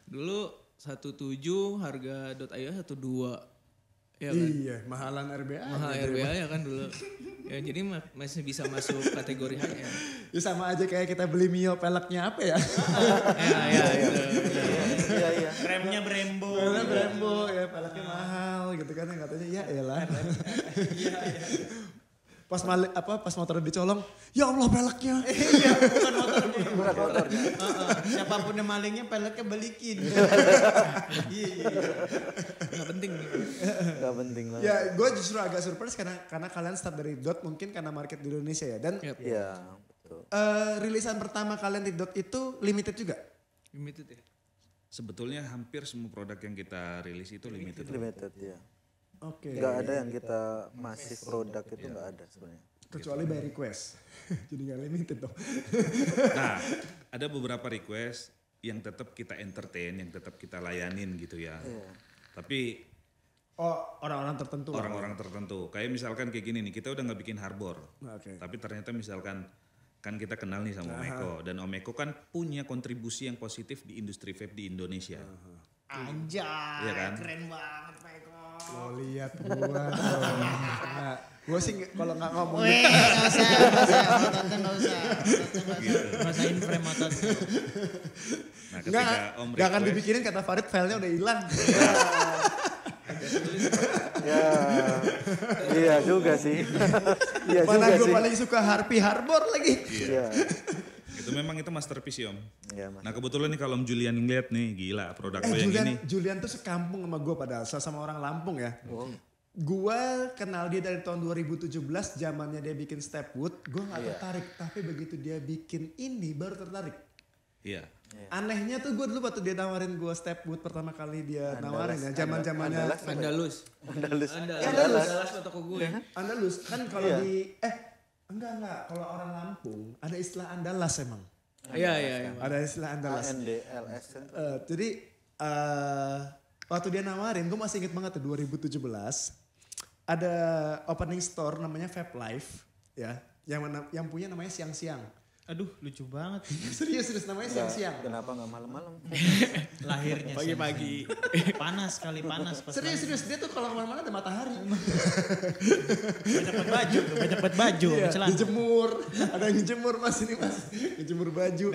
Dulu 1.7 harga .io 1.2. Ya kan? Iya, mahalan RBA. Mahal RBA ya kan dulu. Ya jadi masih bisa masuk kategori high end. Ya sama aja kayak kita beli Mio peleknya apa ya? Ya itu. Iya. Remnya Brembo. Karena Brembo ya peleknya mahal gitu kan yang katanya ya elah. Pas motor dicolong, ya Allah peleknya. Iya, bukan motornya. Bukan motor. Siapapun yang malingnya peleknya balikin. Iya. Nggak penting. Gak penting banget. Ya gue justru agak surprise karena kalian start dari dot mungkin karena market di Indonesia ya. Dan Yap. Iya, betul. rilisan pertama kalian di dot itu limited juga? Limited ya. sebetulnya hampir semua produk yang kita rilis itu limited. Limited ya. Oke. Gak ada yang kita masif produk itu gak ada sebenarnya. Kecuali by request. Jadi gak limited dong. Nah, ada beberapa request yang tetap kita entertain, yang tetap kita layanin gitu ya. Tapi Oh orang-orang tertentu. orang-orang tertentu, kayak misalkan kayak gini nih, kita udah nggak bikin harbor, Oke. tapi ternyata misalkan kan kita kenal nih sama Om Eko, dan Om Eko kan punya kontribusi yang positif di industri vape di Indonesia. Anjay, Iya kan? keren banget Pak Eko. Lo lihat gua. Nah, gua sih kalau nggak ngomong Weh, nggak usah, nggak usah. Masain frame otot. Nah, ketika Om nggak akan request, dibikinin kata Farid filenya udah hilang. Ya, iya juga sih. Iya Mana juga gue sih. paling suka Harpy Harbor lagi. Iya. itu memang itu masterpiece ya Om. Iya, Mas. Nah kebetulan nih kalau Om Julian ngeliat nih, gila produk lo yang Julian, ini. Julian tuh sekampung sama gue padahal sama orang Lampung ya. Oh. Gue kenal dia dari tahun 2017 zamannya dia bikin Stepwood. Gue nggak Iya. tertarik, tapi begitu dia bikin ini baru tertarik. Iya. Anehnya tuh gue dulu waktu dia nawarin gue Stepwood pertama kali dia nawarin ya, zaman-zamannya Andalus. Andalus. Andalus toko gue. Andalus kan kalau Iya. di enggak kalau orang Lampung ada istilah Andalas emang. Iya. Ada istilah Andalas. ANDLS kan. Jadi waktu dia nawarin, gue masih inget banget tuh 2017 ada opening store namanya Vape Life ya, yang punya namanya Siang-Siang. Aduh, lucu banget. serius namanya Siang-Siang. Kenapa gak malam-malam? Lahirnya Pagi-pagi. panas kali panas pas Serius dia tuh kalau kemana-mana ada matahari. banyak banget baju, banyak banget baju, Iya, celana. dijemur, ada yang dijemur mas ini mas, dijemur baju.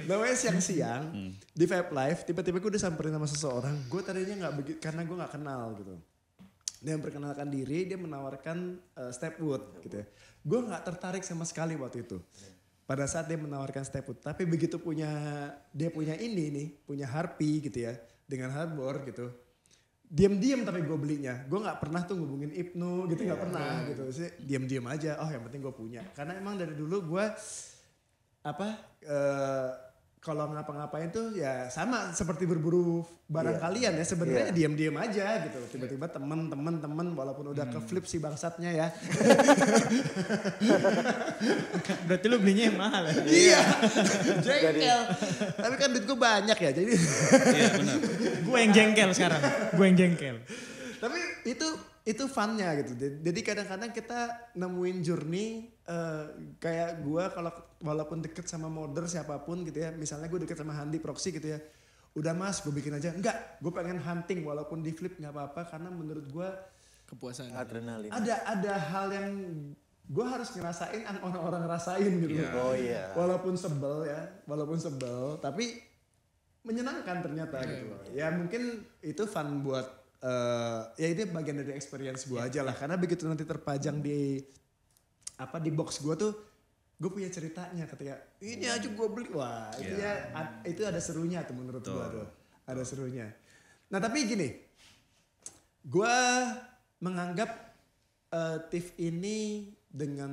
Namanya Siang-Siang di Vape Life, tiba-tiba gue disamperin sama seseorang, gue tadinya nggak begitu karena gue nggak kenal gitu. Dia memperkenalkan diri, dia menawarkan Stepwood gitu ya. Gue nggak tertarik sama sekali waktu itu. Pada saat dia menawarkan Stepwood, tapi begitu dia punya ini nih, punya Harpy gitu ya, dengan Harbor gitu. Diam-diam tapi gue belinya. Gue nggak pernah tuh ngubungin Ibnu gitu, nggak pernah gitu. Sih diam-diam aja. Oh yang penting gue punya. Karena emang dari dulu gue kalau ngapa-ngapain tuh ya sama seperti berburu barang kalian ya sebenarnya diam-diam aja gitu. Tiba-tiba temen walaupun udah ke flip si bangsatnya ya. Berarti lu belinya yang mahal ya? Iya, jengkel. Tapi kan duit gue banyak ya jadi. Iya benar. Gue yang jengkel sekarang. Gue yang jengkel. Tapi itu funnya gitu. Jadi kadang-kadang kita nemuin journey kayak gue kalau walaupun deket sama modder siapapun gitu ya. Misalnya gue deket sama Handi Proxy gitu ya. Udah mas gue bikin aja. Enggak, gue pengen hunting walaupun di flip gak apa-apa. Karena menurut gue Kepuasan. Adrenalin. ada hal yang gue harus ngerasain orang-orang ngerasain gitu. Iya. Oh iya. Walaupun sebel tapi menyenangkan ternyata gitu loh. Ya mungkin itu fun buat ya ini bagian dari experience gue aja lah. Karena begitu nanti terpajang di box gue tuh gue punya ceritanya ketika ini aja gue beli. Wah itu ya itu ada serunya tuh menurut gue tuh. Ada serunya. Nah tapi gini, gue menganggap TIFF ini dengan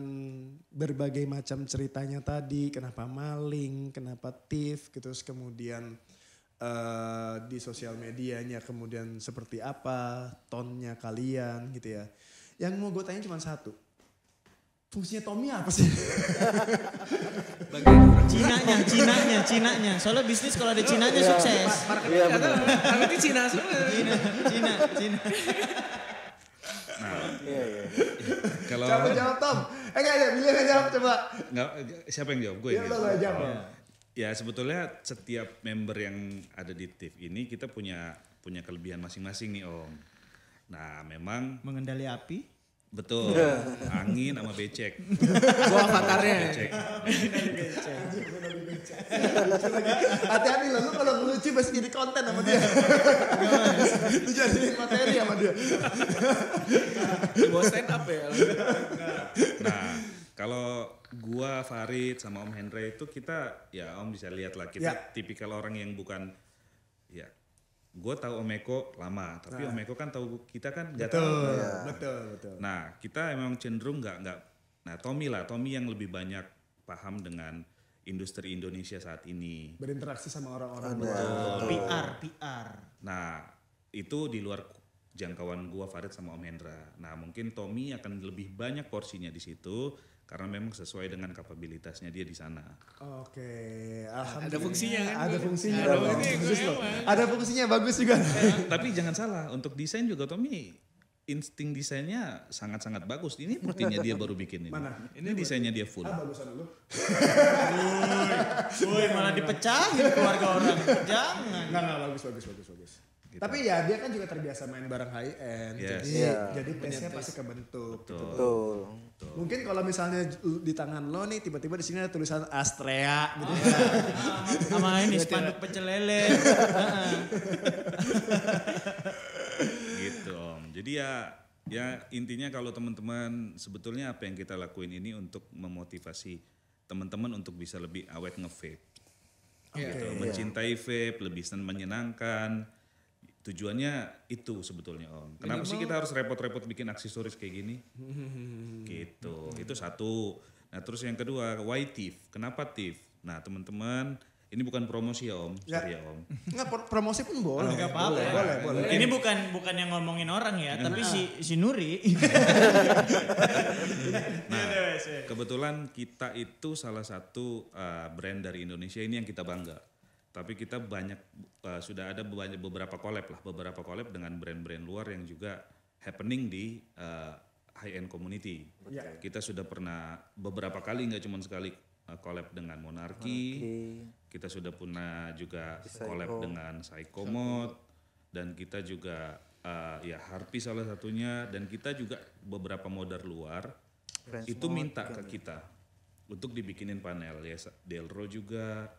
berbagai macam ceritanya tadi, kenapa maling, kenapa TIFF, gitu, terus kemudian di sosial medianya kemudian seperti apa, tonnya kalian gitu ya. Yang mau gue tanya cuma satu, fungsinya Tommy apa sih? Cinanya. Soalnya bisnis kalau ada Cinanya sukses. Iya benar. Marketing Cina semua. Cina. Iya. Kalau Coba jawab Tom. Enggak ada, Billy yang jawab coba. nggak, siapa yang jawab? Gue Ya yang lo jawab. jawab. Ya sebetulnya setiap member yang ada di TIFF ini kita punya kelebihan masing-masing nih Om. Nah memang Mengendali api. betul angin sama becek. Gua avatarnya. Becek. Hati-hati lo, lu kalau ngelucu pasti jadi konten sama dia. Lu jadi materi sama dia. Gua stand up ya. Nah kalau gua Farid sama Om Hendra itu kita ya Om bisa lihat lah kita Ya. tipikal orang yang bukan ya gua tahu Om Eko lama tapi Om Eko kan tahu kita kan nggak tahu. Betul. Nah kita emang cenderung nggak. Nah Tommy yang lebih banyak paham dengan industri Indonesia saat ini. Berinteraksi sama orang-orang. PR. Nah itu di luar jangkauan gua Farid sama Om Hendra. Nah mungkin Tommy akan lebih banyak porsinya di situ karena memang sesuai dengan kapabilitasnya dia di sana. Oke, alhamdulillah. Ada fungsinya kan? Ada fungsinya. Ada dong. fungsinya, Bagus gue loh. emang. Ada fungsinya bagus juga. Tapi jangan salah untuk desain juga Tommy insting desainnya sangat-sangat bagus. Ini buktinya dia baru bikin ini. Mana? Ini desainnya dia full. Bagusan lu. Woi malah dipecahin keluarga orang. Jangan. Enggak bagus. Tapi ya dia kan juga terbiasa main barang high end. Yes. Jadi taste-nya pasti kebentuk. Gitu. Betul. Mungkin kalau misalnya di tangan lo nih tiba-tiba di sini ada tulisan Astrea gitu. Sama ini spanduk pecel lele. Gitu Om. Jadi ya intinya kalau teman-teman sebetulnya apa yang kita lakuin ini untuk memotivasi teman-teman untuk bisa lebih awet nge-vape. Gitu. Mencintai vape, lebih menyenangkan. Tujuannya itu sebetulnya Om. Kenapa sih kita harus repot-repot bikin aksesoris kayak gini? Gitu. Itu satu. Nah terus yang kedua, why TIFF? Kenapa TIFF? Nah teman-teman, ini bukan promosi ya Om. Sorry ya Om. Enggak promosi pun boleh. Enggak apa-apa. Boleh. Ini bukan yang ngomongin orang ya, tapi si Nuri. Nah, kebetulan kita itu salah satu brand dari Indonesia ini yang kita bangga. Tapi kita sudah ada beberapa collab dengan brand-brand luar yang juga happening di high end community. Ya. Kita sudah pernah beberapa kali, nggak cuma sekali collab dengan Monarki. Kita sudah pernah juga collab dengan Psychomod dan kita juga ya Harpy salah satunya dan kita juga beberapa modder luar itu minta ke kita untuk dibikinin panel ya Delro juga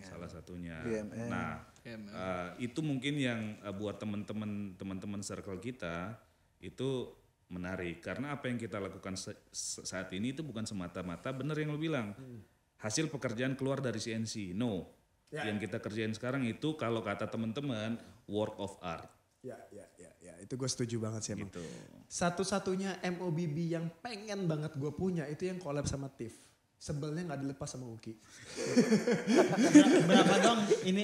salah satunya. BMN. Nah itu mungkin yang buat teman-teman circle kita itu menarik karena apa yang kita lakukan saat ini itu bukan semata-mata benar yang lo bilang hasil pekerjaan keluar dari CNC. No, yang kita kerjain sekarang itu kalau kata teman-teman work of art. Ya, itu gue setuju banget sih emang. Gitu. Satu-satunya MOBB yang pengen banget gue punya itu yang collab sama TIFF. sebelnya nggak dilepas sama Uki. Berapa dong ini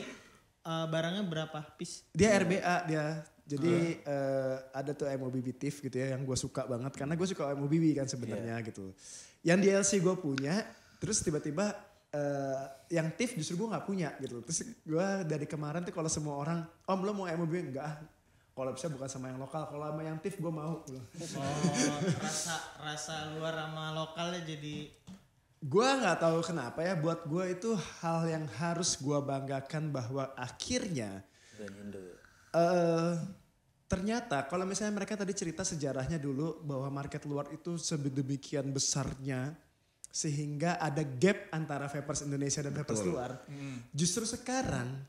barangnya berapa piece? Dia RBA dia. Jadi ada tuh MOBB TIFF gitu ya yang gue suka banget karena gue suka MOBB kan sebenarnya gitu. Yang DLC gue punya, terus tiba-tiba yang TIFF justru gue nggak punya gitu. Terus gue dari kemarin tuh kalau semua orang, Om lo mau MOBB enggak? Kalau bisa bukan sama yang lokal, kalau sama yang TIFF gue mau. Oh, rasa luar sama lokalnya jadi. Gue nggak tahu kenapa ya, buat gue itu hal yang harus gue banggakan bahwa akhirnya Brand Indo. ternyata kalau misalnya mereka tadi cerita sejarahnya dulu bahwa market luar itu sedemikian besarnya sehingga ada gap antara vapers Indonesia dan vapers luar. Justru sekarang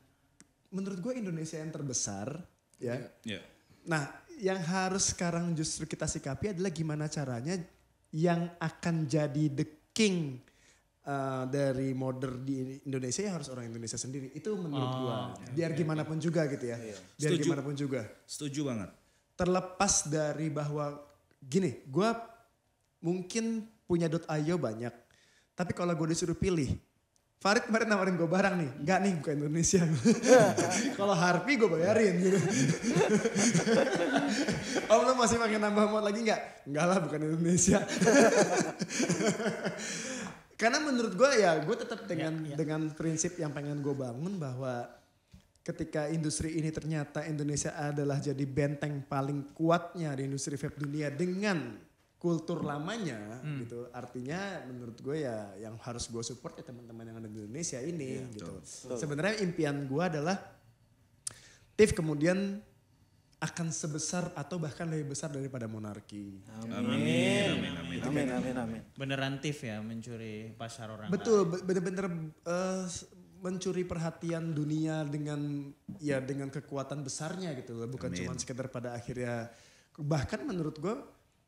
menurut gue Indonesia yang terbesar ya. Ya. Nah yang harus sekarang justru kita sikapi adalah gimana caranya yang akan jadi the king dari modder di Indonesia ya harus orang Indonesia sendiri. Itu menurut gua. Biar gimana pun juga gitu ya. Biar Setuju. gimana pun juga. Setuju banget. Terlepas dari bahwa gini, gua mungkin punya .io banyak. Tapi kalau gue disuruh pilih, Farid kemarin nawarin gue barang nih. Enggak nih, bukan Indonesia. Kalau Harpy gue bayarin gitu. Om lo masih pakai nambah mod lagi enggak? Enggak lah, bukan Indonesia. Karena menurut gue ya, gue tetap dengan prinsip yang pengen gue bangun bahwa ketika industri ini ternyata Indonesia adalah jadi benteng paling kuatnya di industri vape dunia dengan kultur lamanya gitu. Artinya menurut gue ya yang harus gue support ya teman-teman yang ada di Indonesia ini gitu. Sebenarnya impian gue adalah TIFF kemudian akan sebesar atau bahkan lebih besar daripada Monarki. Amin. Beneran TIFF ya mencuri pasar orang. Betul, bener-bener mencuri perhatian dunia dengan kekuatan besarnya gitu loh. Bukan cuma sekedar pada akhirnya, bahkan menurut gue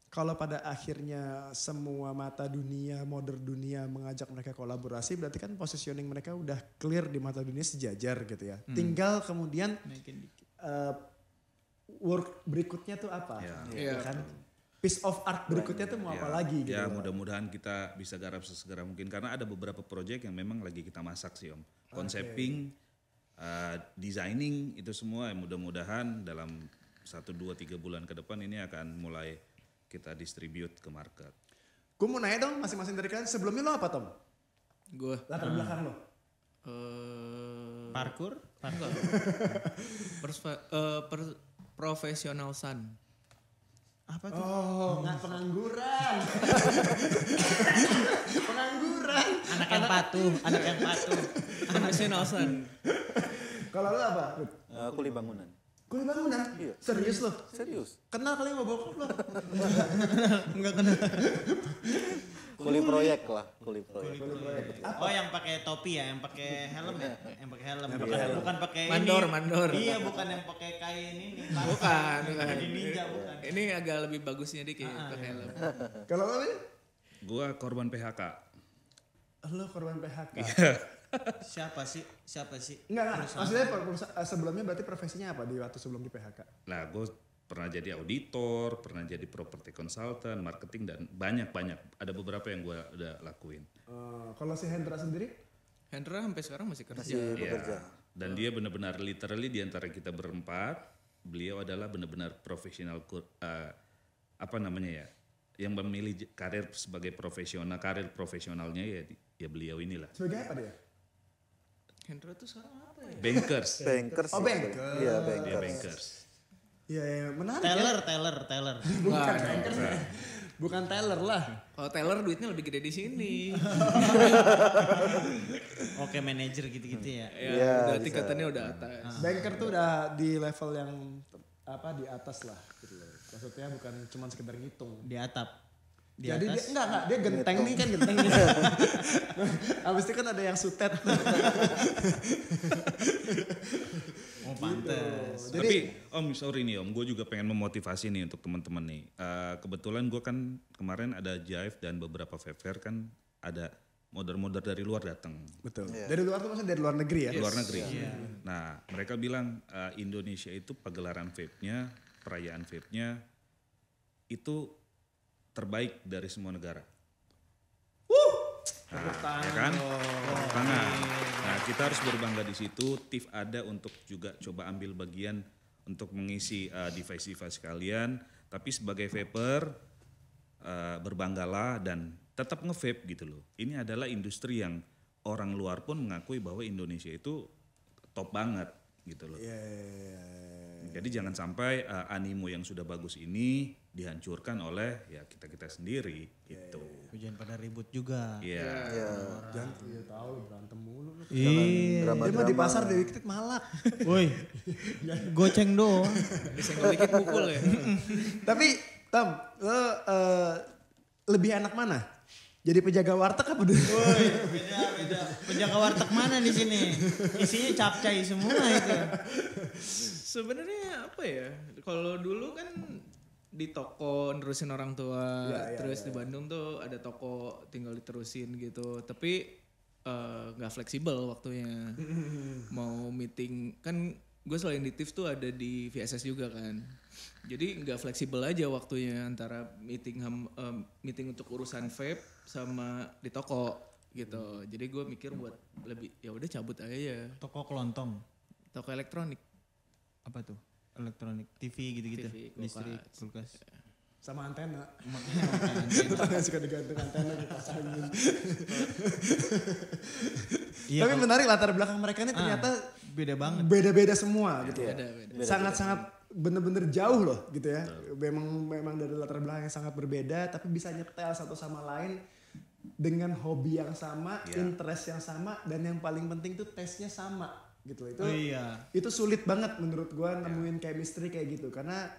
kalau pada akhirnya semua mata dunia, modern dunia mengajak mereka kolaborasi, berarti kan positioning mereka udah clear di mata dunia sejajar gitu ya. Tinggal kemudian work berikutnya tuh apa? Iya. Kan? Piece of art berikutnya tuh mau apa lagi gitu. Ya mudah-mudahan kita bisa garap sesegera mungkin karena ada beberapa proyek yang memang lagi kita masak sih Om. Concepting, designing itu semua mudah-mudahan dalam 1, 2, 3 bulan ke depan ini akan mulai kita distribute ke market. Gue mau nanya dong masing-masing dari kalian, sebelumnya lo apa Tom? Gue Latar belakang lo? Parkur? enggak. Profesional Sun. Apa tuh? Oh, pengangguran. Pengangguran. Anak yang patuh. Profesional Sun. Kalau lo apa? Kuli bangunan. Kuli bangunan? Iya. Serius lo? Serius. Kenal kali sama bokap lo? Enggak kenal. Kuli proyek lah, kuli proyek. Oh yang pakai topi ya, yang pakai helm ya? Yang pakai helm. Bukan pakai Mandor. Iya bukan yang pakai kain ini. Bukan. Jadi ninja bukan. Ini agak lebih bagusnya dikit pakai helm. Kalau lo Wil? Gua korban PHK. Lo korban PHK? Siapa sih? Enggak. Maksudnya sebelumnya berarti profesinya apa di waktu sebelum di PHK? Nah gue pernah jadi auditor, pernah jadi property consultant, marketing dan banyak. Ada beberapa yang gue udah lakuin. Kalau si Hendra sendiri? Hendra sampai sekarang masih kerja. Bekerja. Dan dia benar-benar literally di antara kita berempat, beliau adalah benar-benar profesional, yang memilih karir sebagai profesional, karir profesionalnya ya beliau inilah. Sebagai apa dia? Hendra tuh sekarang apa ya? Bankers. Bankers. Oh, bankers. Iya, Dia bankers. bankers. Iya, menarik Teller. Bukan bankers. Bukan teller lah. Kalau Taylor duitnya lebih gede di sini. Oke manajer gitu-gitu ya. Iya, Udah bisa. tingkatannya udah atas. Banker tuh udah di level yang di atas lah gitu loh. Maksudnya bukan cuma sekedar ngitung. Di atap. Di Jadi atas. dia genteng nih kan genteng nih. Abis itu kan ada yang sutet. Oh pantes. Tapi Om sorry nih Om, gue juga pengen memotivasi nih untuk teman-teman nih. Kebetulan gue kan kemarin ada Jive dan beberapa vape fair kan ada modder-modder dari luar datang. Betul. Dari luar tuh maksudnya dari luar negeri ya? Luar negeri. Nah mereka bilang Indonesia itu pagelaran vape-nya, perayaan vape-nya itu terbaik dari semua negara. Ya kan? Tepuk tangan. Nah, kita harus berbangga di situ. TIF ada untuk juga coba ambil bagian untuk mengisi device-device kalian. Tapi sebagai vaper, berbanggalah dan tetap nge-vape gitu loh. Ini adalah industri yang orang luar pun mengakui bahwa Indonesia itu top banget gitu loh. Jadi jangan sampai animo yang sudah bagus ini dihancurkan oleh ya kita sendiri gitu. Jangan pada ribut juga. Iya. Jangan tahu berantem mulu. Jangan Dia mah di pasar Dewi Ketik malak. Woi, goceng doang. Disenggol dikit mukul ya. Tapi Tom, lo lebih enak mana? Jadi penjaga warteg apa dulu? Woi, beda. Penjaga warteg mana di sini? Isinya capcay semua itu. Sebenarnya apa ya? Kalau dulu kan di toko nerusin orang tua, terus di Bandung tuh ada toko tinggal diterusin gitu. Tapi nggak fleksibel waktunya. Mau meeting kan gue selain di TIF tuh ada di VSS juga kan. Jadi nggak fleksibel aja waktunya antara meeting untuk urusan vape sama di toko gitu. Jadi gue mikir buat lebih ya udah cabut aja. Toko kelontong. Toko elektronik. Apa tuh? Elektronik, TV gitu-gitu. TV, Listrik, kulkas. kulkas. Sama antena. Antena suka digantung antena dipasangin. Iya, Tapi menarik latar belakang mereka ini ternyata beda banget. beda-beda semua gitu ya. Beda. Sangat-sangat bener-bener jauh loh gitu ya. Memang dari latar belakang yang sangat berbeda tapi bisa nyetel satu sama lain dengan hobi yang sama, interest yang sama dan yang paling penting tuh taste-nya sama gitu. Itu sulit banget menurut gua nemuin chemistry kayak gitu karena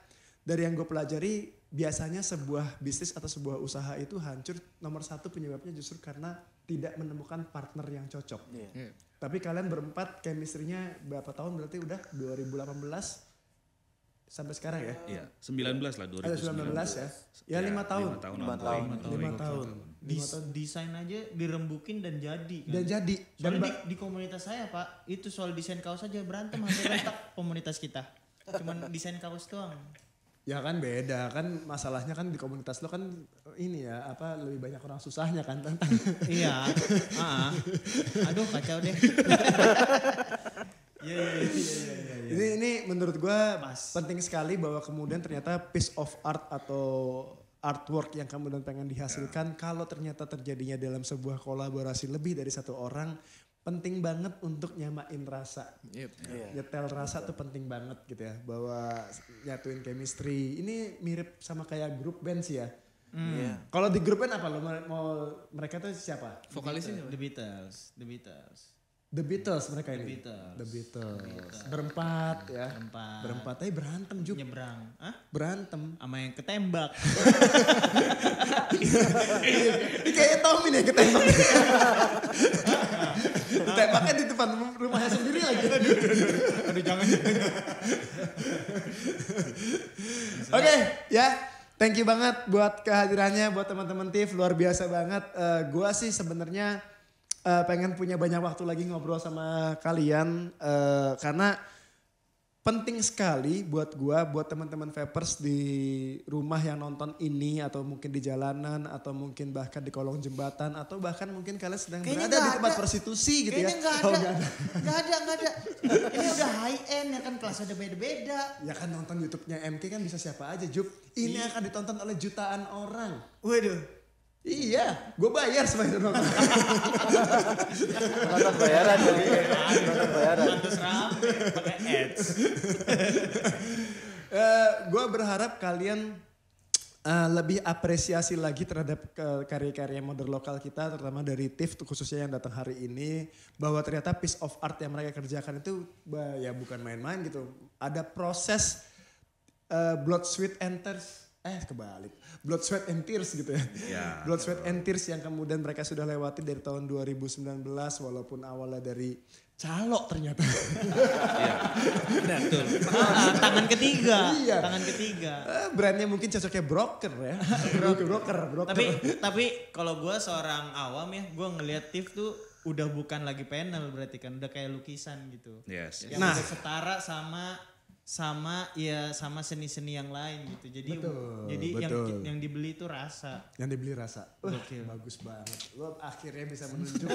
dari yang gue pelajari biasanya sebuah bisnis atau sebuah usaha itu hancur nomor satu penyebabnya justru karena tidak menemukan partner yang cocok. Tapi kalian berempat chemistry-nya berapa tahun berarti udah 2018 sampai sekarang ya? Iya, 19 lah 2019. Ada 19 ya? Ya 5 tahun. 5 tahun. Desain aja dirembukin dan jadi kan. Dan jadi. Soalnya di komunitas saya Pak, itu soal desain kaos aja berantem hampir retak komunitas kita. Cuman desain kaos doang. Ya kan beda kan masalahnya kan di komunitas lo kan ini ya apa lebih banyak orang susahnya kan. Iya. Aduh kacau deh. Iya. Ini menurut gue penting sekali bahwa kemudian ternyata piece of art atau artwork yang kemudian pengen dihasilkan kalau ternyata terjadinya dalam sebuah kolaborasi lebih dari satu orang penting banget untuk nyamain rasa. Nyetel rasa tuh penting banget gitu ya bahwa nyatuin chemistry. Ini mirip sama kayak grup band sih ya. Kalau di grup band apa lo mau mereka tuh siapa? Vokalisnya The Beatles. The Beatles mereka The ini. Beatles. The Beatles. Berempat ya. Berempat tapi berantem juga. Nyebrang. Berantem. Sama yang ketembak. Ini kayak Tommy nih ketembak. Ditembaknya di depan rumahnya sendiri lagi. Aduh jangan. Oke, ya. Thank you banget buat kehadirannya buat teman-teman TIF luar biasa banget. Gua sih sebenarnya pengen punya banyak waktu lagi ngobrol sama kalian karena penting sekali buat gua, buat teman-teman vapers di rumah yang nonton ini atau mungkin di jalanan atau mungkin bahkan di kolong jembatan atau bahkan mungkin kalian sedang berada di tempat prostitusi gitu ya. Kayaknya nggak ada. Ini udah high end ya kan kelas ada beda-beda. Ya kan nonton YouTube-nya MK kan bisa siapa aja Jup. Ini akan ditonton oleh jutaan orang. Waduh. Iya, gue bayar sebagai nonton. Nonton bayaran jadi. Nonton bayaran. Pantes rame pakai ads. Gue berharap kalian lebih apresiasi lagi terhadap karya-karya modern lokal kita, terutama dari TIF khususnya yang datang hari ini, bahwa ternyata piece of art yang mereka kerjakan itu ya bukan main-main gitu. Ada proses blood, sweat, and tears. Blood, sweat, and tears gitu ya. Blood, sweat, and tears yang kemudian mereka sudah lewati dari tahun 2019 walaupun awalnya dari calo ternyata. Betul. Tangan ketiga. Iya. Tangan ketiga. Brandnya mungkin cocoknya broker ya. broker. Tapi kalau gue seorang awam ya, gue ngelihat TIF tuh udah bukan lagi panel berarti kan, udah kayak lukisan gitu. Yes. Yang udah setara sama sama seni-seni yang lain gitu. Jadi betul. yang dibeli itu rasa. Yang dibeli rasa. Gokil. Bagus banget. Lo akhirnya bisa menunjukkan.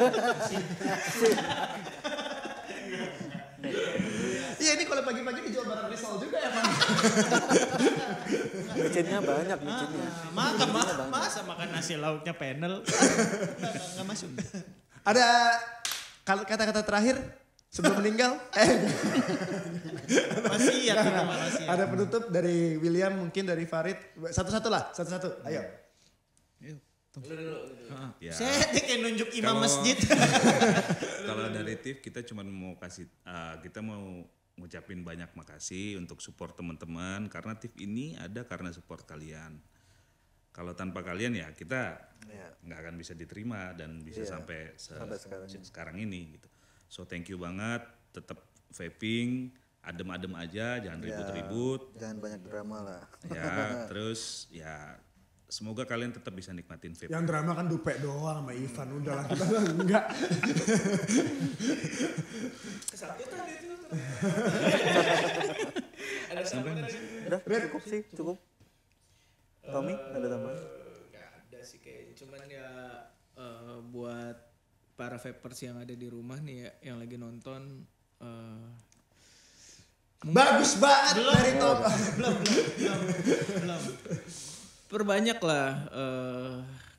Iya ini kalau pagi-pagi dijual barang risol juga ya Bang. Micinnya banyak, micinnya. Masa makan nasi lauknya panel? Nggak masuk. Ada kata-kata terakhir sebelum meninggal? Wasiat. Ada penutup dari William, mungkin dari Farid. Satu-satu lah, satu-satu. Ayo. Ya. Saya kayak nunjuk imam Kalau- masjid. Kalau dari TIF kita cuma mau kasih, kita mau ngucapin banyak makasih untuk support teman-teman karena TIF ini ada karena support kalian. Kalau tanpa kalian ya kita nggak akan bisa diterima dan bisa sampai sekarang ini gitu. So thank you banget, tetap vaping, adem-adem aja, jangan ribut-ribut. Jangan banyak drama lah. Ya, terus ya semoga kalian tetap bisa nikmatin vape. Yang drama kan Dupe doang sama Ivan. Udah lah kita enggak. Udah cukup sih, cukup. Tommy ada tambahan? Gak ada sih kayaknya. Cuman ya buat para vapers yang ada di rumah nih ya, yang lagi nonton. Bagus banget dari top. belum. Perbanyak lah.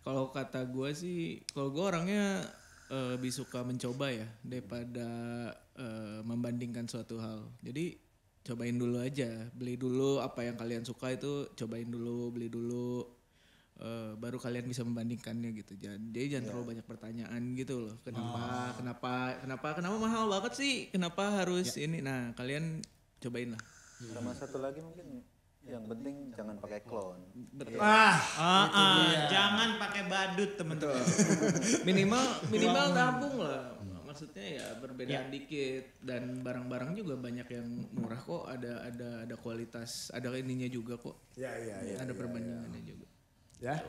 Kalau kata gue sih, kalau gue orangnya lebih suka mencoba ya daripada membandingkan suatu hal. Jadi cobain dulu aja, beli dulu apa yang kalian suka itu, cobain dulu, beli dulu, baru kalian bisa membandingkannya gitu. Jadi jangan terlalu banyak pertanyaan gitu loh. Kenapa mahal banget sih? Kenapa harus ini? Nah kalian cobain lah. Sama satu lagi mungkin yang penting jangan pakai clone. Jangan pakai badut teman-teman. Minimal tabung lah. Maksudnya ya berbeda dikit dan barang-barang juga banyak yang murah kok, ada kualitas, ada ininya juga kok. Ada perbandingannya juga. Ya.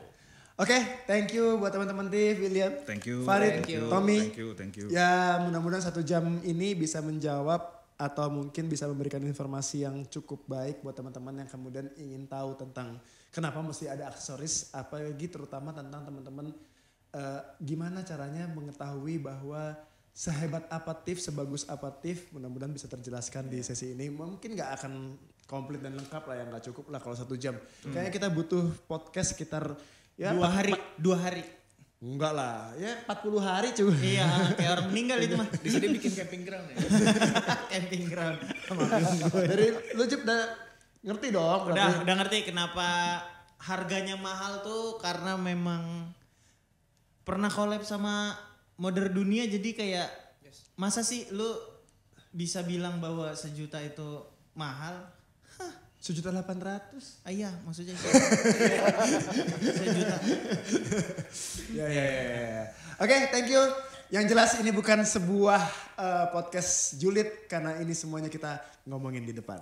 Oke, thank you buat teman-teman TIF, William, Thank you. Farid, Thank you. Tommy. Thank you. Ya mudah-mudahan 1 jam ini bisa menjawab atau mungkin bisa memberikan informasi yang cukup baik buat teman-teman yang kemudian ingin tahu tentang kenapa mesti ada aksesoris, apalagi terutama tentang teman-teman gimana caranya mengetahui bahwa sehebat apa TIF, sebagus apa TIF, mudah-mudahan bisa terjelaskan di sesi ini. Mungkin nggak akan komplit dan lengkap lah, yang nggak cukup lah kalau 1 jam. Kayaknya kita butuh podcast sekitar ya 2 hari. Enggak lah, ya 40 hari cuy. Iya, kayak orang meninggal itu mah. Di sini bikin camping ground ya. Camping ground. Dari lu Jup udah ngerti dong. berarti. Udah ngerti kenapa harganya mahal tuh, karena memang pernah collab sama Modern Dunia, jadi kayak masa sih lu bisa bilang bahwa 1 juta itu mahal? 1.800.000. Iya, maksudnya 1 juta. Ya. Oke, thank you. Yang jelas ini bukan sebuah podcast julid karena ini semuanya kita ngomongin di depan.